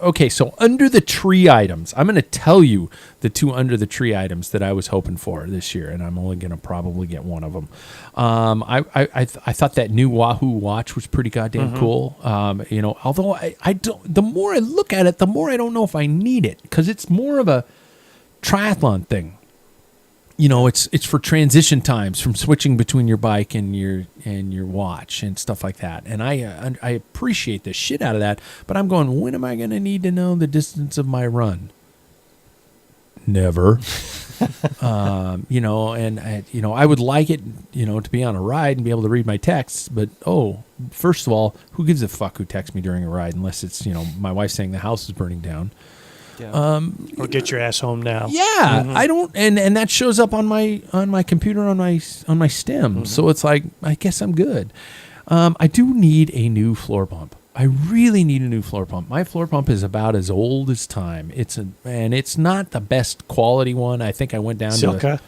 okay. So under the tree items, I'm going to tell you the two under the tree items that I was hoping for this year, and I'm only going to probably get one of them. I thought that new Wahoo watch was pretty goddamn cool. Although I don't. The more I look at it, the more I don't know if I need it because it's more of a triathlon thing. It's for transition times from switching between your bike and your watch and stuff like that. And I appreciate the shit out of that. But I'm going, when am I going to need to know the distance of my run? Never. I would like it, to be on a ride and be able to read my texts. But first of all, who gives a fuck who texts me during a ride unless it's my wife saying the house is burning down. Yeah. Or get your ass home now. Yeah, I don't, and that shows up on my computer on my stem. So it's like I guess I'm good. I do need a new floor pump. I really need a new floor pump. My floor pump is about as old as time. And it's not the best quality one. I think I went down Silka?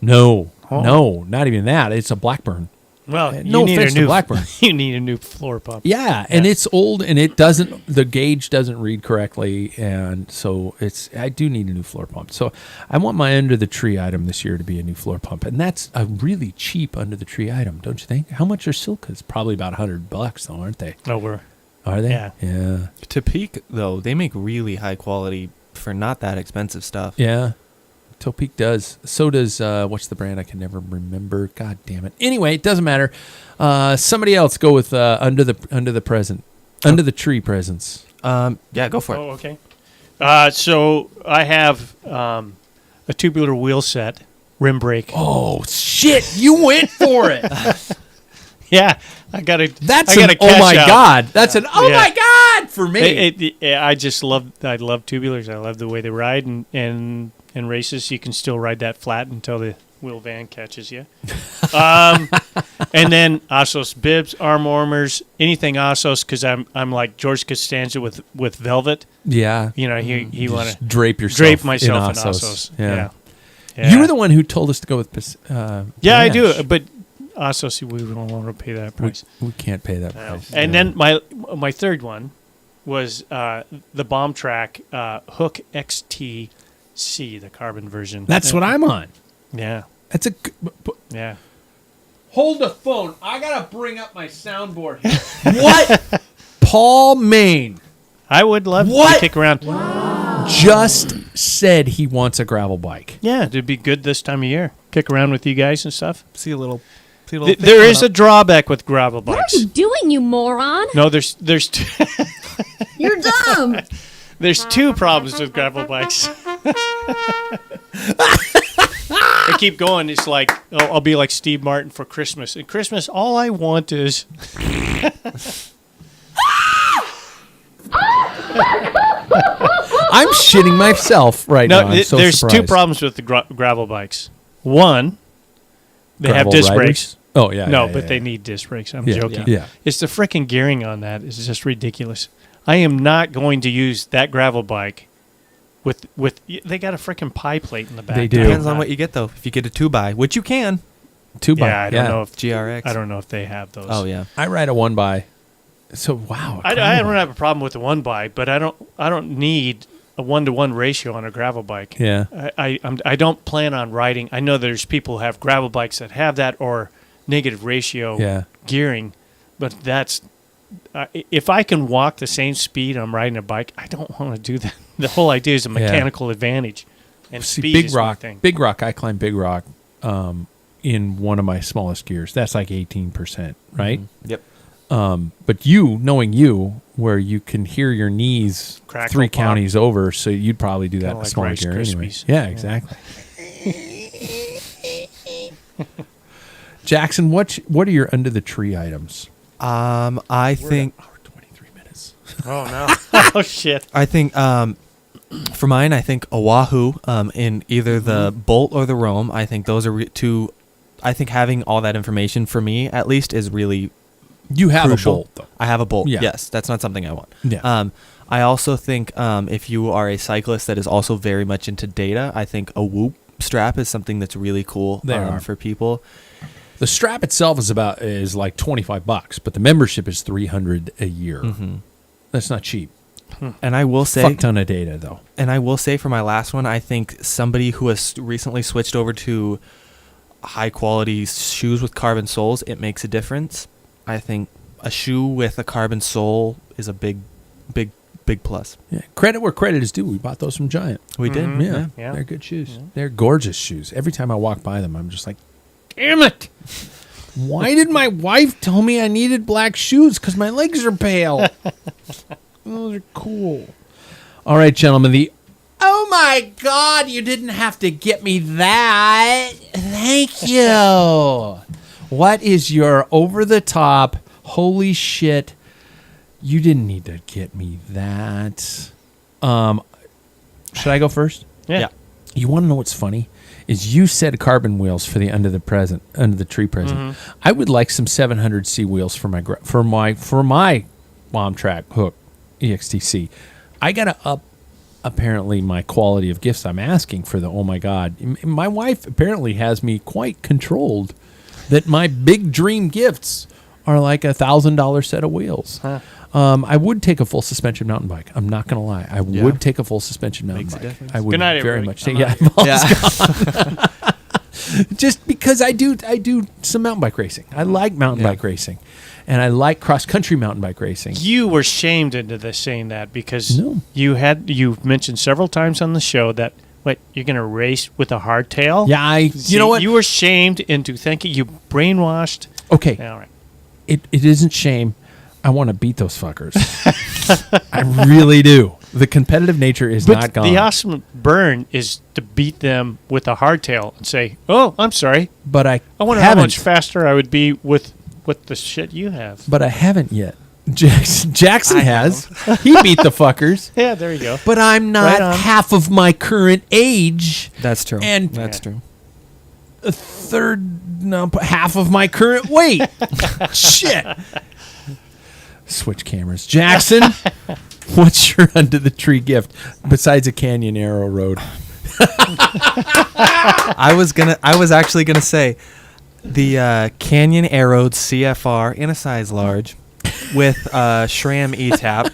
No, not even that. It's a Blackburn. Well, no you need offense a to new Blackburn. You need a new floor pump. Yeah, and it's old, and the gauge doesn't read correctly, and so I do need a new floor pump. So I want my under the tree item this year to be a new floor pump, and that's a really cheap under the tree item, don't you think? How much are Silkas? Probably about $100 though, aren't they? No, Are they? Yeah. Yeah. To peak, though, they make really high quality for not that expensive stuff. Yeah. Topeak does. So does, what's the brand? I can never remember. God damn it. Anyway, it doesn't matter. Somebody else go with under the tree presents. Yeah, go for it. Oh, okay. So I have a tubular wheel set, rim brake. Oh, shit. You went for it. Yeah, I got to. That's I an gotta oh my cash out. God. That's an oh Yeah. my God for me. I love tubulars. I love the way they ride, and in races you can still ride that flat until the wheel van catches you. And then Assos bibs, arm warmers, anything Assos, because I'm like George Costanza with velvet. Yeah. He want to drape yourself. drape myself in in Assos. Yeah. Yeah. You were the one who told us to go with Yeah, I do, Panache. but Assos, we don't want to pay that price. We can't pay that price. And then my third one was the Bomb Track Hook XTC, the carbon version. That's what I'm on. Yeah, That's a. yeah. Hold the phone. I gotta bring up my soundboard. What? Paul Main I would love What? to kick around. just said he wants a gravel bike. Yeah, it'd be good this time of year. Kick around with you guys and stuff. See a little. There is a drawback with gravel What bikes. are you doing, you moron? No, there's two, You're dumb. there's two problems with gravel bikes. I keep going. It's like I'll be like Steve Martin for Christmas. At Christmas, all I want is. I'm shitting myself right now. I'm so there's surprised. two problems with the gravel bikes. One, they Gravel have disc riders? brakes. Oh yeah. No, yeah, but yeah, they yeah. need disc brakes. I'm Yeah, joking. yeah. It's the freaking gearing on that is just ridiculous. I am not going to use that gravel bike with they got a freaking pie plate in the back. They do. Depends on what you get though. If you get a 2x, which you can, 2x. Yeah, I don't know if GRX. I don't know if they have those. Oh yeah. I ride a 1x. So wow. I don't have a problem with the one bike, but I don't need a 1-to-1 ratio on a gravel bike. Yeah. I don't plan on riding. I know there's people who have gravel bikes that have that or negative ratio gearing, but that's if I can walk the same speed I'm riding a bike, I don't want to do that. The whole idea is a mechanical advantage, and See, speed Big is my Rock. thing. Big Rock. I climb Big Rock in one of my smallest gears. That's like 18%, right? Yep. But knowing you, where you can hear your knees Crackle, 3 pop. counties over, so you'd probably do that Kinda in a like smaller Rice gear anyway. Krispies. Yeah, exactly. Jackson, what are your under the tree items? I think Hour 23 minutes. Oh no! Oh shit! for mine, I think Oahu in either the Bolt or the Roam. I think those are two. I think having all that information for me, at least, is really You have crucial. a Bolt, though. I have a Bolt. Yeah. Yes, that's not something I want. Yeah. I also think if you are a cyclist that is also very much into data, I think a Whoop strap is something that's really cool They are. for people. The strap itself is like $25, but the membership is $300 a year. That's not cheap. And I will say, Fuck ton of data though. and I will say for my last one, I think somebody who has recently switched over to high quality shoes with carbon soles, it makes a difference. I think a shoe with a carbon sole is a big plus. Yeah, credit where credit is due. We bought those from Giant. We did. Yeah, Yeah. they're good shoes. They're gorgeous shoes. Every time I walk by them, I'm just like, damn it! Why did my wife tell me I needed black shoes? Because my legs are pale. Those are cool. All right, gentlemen. Oh my God! You didn't have to get me that. Thank you. What is your over the top? Holy shit! You didn't need to get me that. Should I go first? Yeah. You want to know what's funny? Is you said carbon wheels for the under the tree present. I would like some 700C wheels for my bomb track hook EXTC. I gotta up apparently my quality of gifts I'm asking for the. Oh my God, my wife apparently has me quite controlled. That my big dream gifts are like $1,000 set of wheels. Huh. I would take a full suspension mountain bike. I'm not gonna lie. I would take a full suspension mountain Makes a bike. difference. I would Good night, very everybody. much. I'm Yeah, outta here. just because I do some mountain bike racing. I like mountain bike racing, and I like cross country mountain bike racing. You were shamed into this saying that because No. you've mentioned several times on the show that you're going to race with a hardtail. Yeah, See, you know what? You were shamed into thinking you brainwashed. Okay, All right. it isn't shame. I want to beat those fuckers. I really do. The competitive nature is not gone. The awesome burn is to beat them with a hardtail and say, "Oh, I'm sorry. but I I wonder how haven't. much faster I would be with the shit you have." But I haven't yet. Jackson has. He beat the fuckers. Yeah, there you go. But I'm not Right on. half of my current age. That's true. And- that's true. Half of my current weight. Shit. Switch cameras. Jackson, what's your under the tree gift besides a Canyon Arrow Road? I was actually gonna say the Canyon Arrowed CFR in a size large with SRAM E-tap.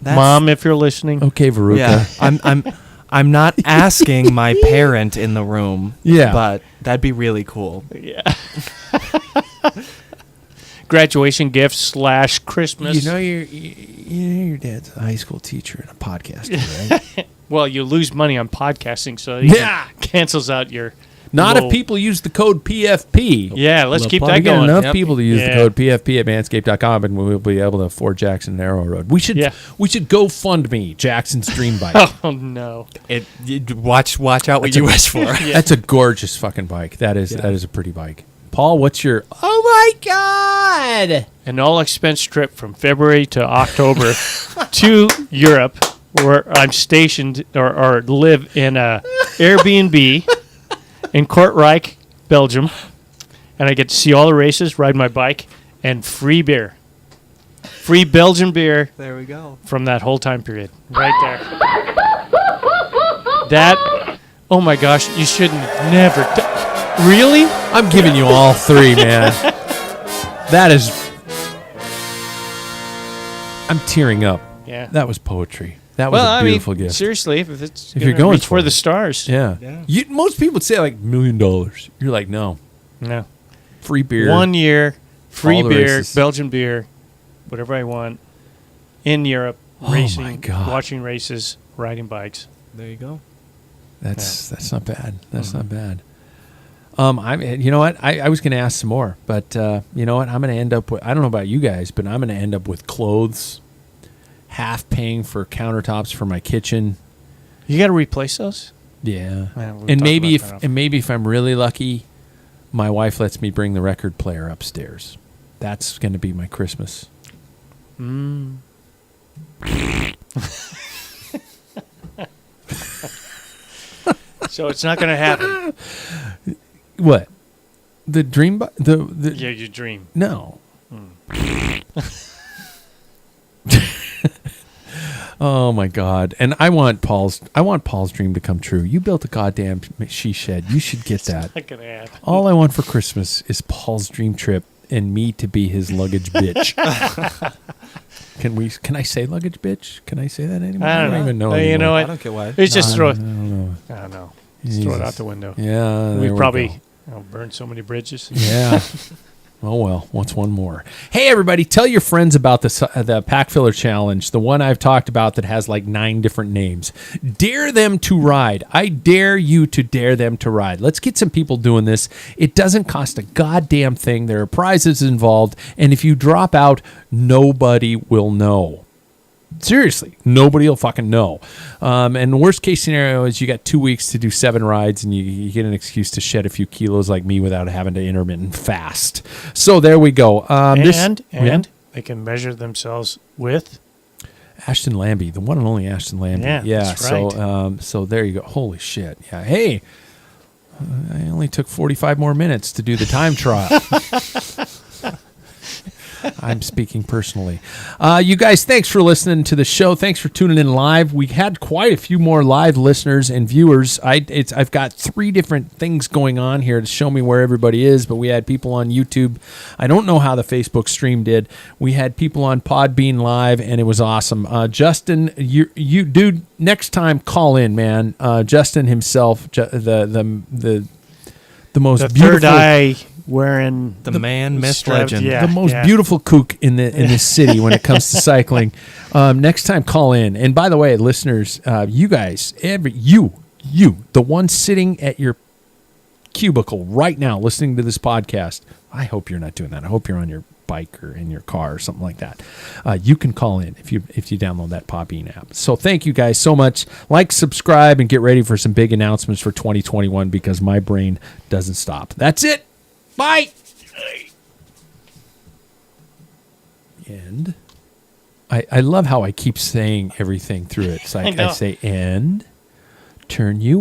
Mom, if you're listening, Okay, Veruca. Yeah, I'm not asking my parent in the room. Yeah. but that'd be really cool. graduation gift / Christmas. You know your dad's a high school teacher and a podcaster, right? Well, you lose money on podcasting, so Yeah. cancels out your Not little- if people use the code PFP. Yeah, let's Little keep plug. that We got going. enough Yep. people to use the Yeah. code PFP at manscaped.com, and we'll be able to afford Jackson and Arrow Road. We should go fund me Jackson's dream bike. Oh no. Watch out what you wish for. That's a gorgeous fucking bike. That is a pretty bike. Paul, what's your? Oh my God! An all-expense trip from February to October to Europe, where I'm stationed or live in a Airbnb in Kortrijk, Belgium, and I get to see all the races, ride my bike, and free beer, free Belgian beer There we go. from that whole time period, right there. That, oh my gosh, you shouldn't never. Really? I'm giving you all three, man. That is. I'm tearing up. Yeah. That was poetry. That was a beautiful gift. Seriously, if it's If you're gonna going reach for for the it. stars. Yeah. Yeah. Most people would say like $1 million. You're like, no. No. Free beer. 1 year, free All the beer, races. Belgian beer, whatever I want, in Europe, Oh racing, my God. watching races, riding bikes. There you go. That's not bad. That's not bad. You know what? I was going to ask some more, but you know what? I'm going to end up with. I don't know about you guys, but I'm going to end up with clothes, half paying for countertops for my kitchen. You got to replace those? Yeah, Yeah, we've and talked maybe about if that. maybe if I'm really lucky, my wife lets me bring the record player upstairs. That's going to be my Christmas. So it's not going to happen. What? The dream? The Yeah, you dream. no. Oh my God! And I want Paul's dream to come true. You built a goddamn she shed. You should get that. Not going to happen. All I want for Christmas is Paul's dream trip and me to be his luggage bitch. Can I say luggage bitch? Can I say that anymore? I don't even know. You anymore. know I what? don't get why. It's just throw it. I don't know. I don't know. Just throw it Jesus. out the window. Yeah, We there probably go. burned so many bridges. Yeah. Oh well, what's one more? Hey everybody, tell your friends about the Packfiller challenge, the one I've talked about that has like 9 different names. Dare them to ride. I dare you to dare them to ride. Let's get some people doing this. It doesn't cost a goddamn thing. There are prizes involved, and if you drop out, nobody will know. Seriously, nobody will fucking know. And the worst case scenario is you got 2 weeks to do 7 rides, and you get an excuse to shed a few kilos like me without having to intermittent fast. So there we go. And they can measure themselves with. Ashton Lambie, the one and only Ashton Lambie. Yeah, that's So there you go. Holy shit. Yeah. Hey, I only took 45 more minutes to do the time trial. I'm speaking personally. You guys, thanks for listening to the show. Thanks for tuning in live. We had quite a few more live listeners and viewers. I've got 3 different things going on here to show me where everybody is, but we had people on YouTube. I don't know how the Facebook stream did. We had people on Podbean Live, and it was awesome. Justin, you dude, next time call in, man. Justin himself, the most The beautiful. third eye wearing The man, myth, strapped- legend. yeah. The most beautiful kook in this city when it comes to cycling. Next time, call in. And by the way, listeners, you guys, you, the one sitting at your cubicle right now listening to this podcast, I hope you're not doing that. I hope you're on your bike or in your car or something like that. You can call in if you download that Podbean app. So thank you guys so much. Like, subscribe, and get ready for some big announcements for 2021 because my brain doesn't stop. That's it. Bye. And I love how I keep saying everything through it. It's like I say, and turn you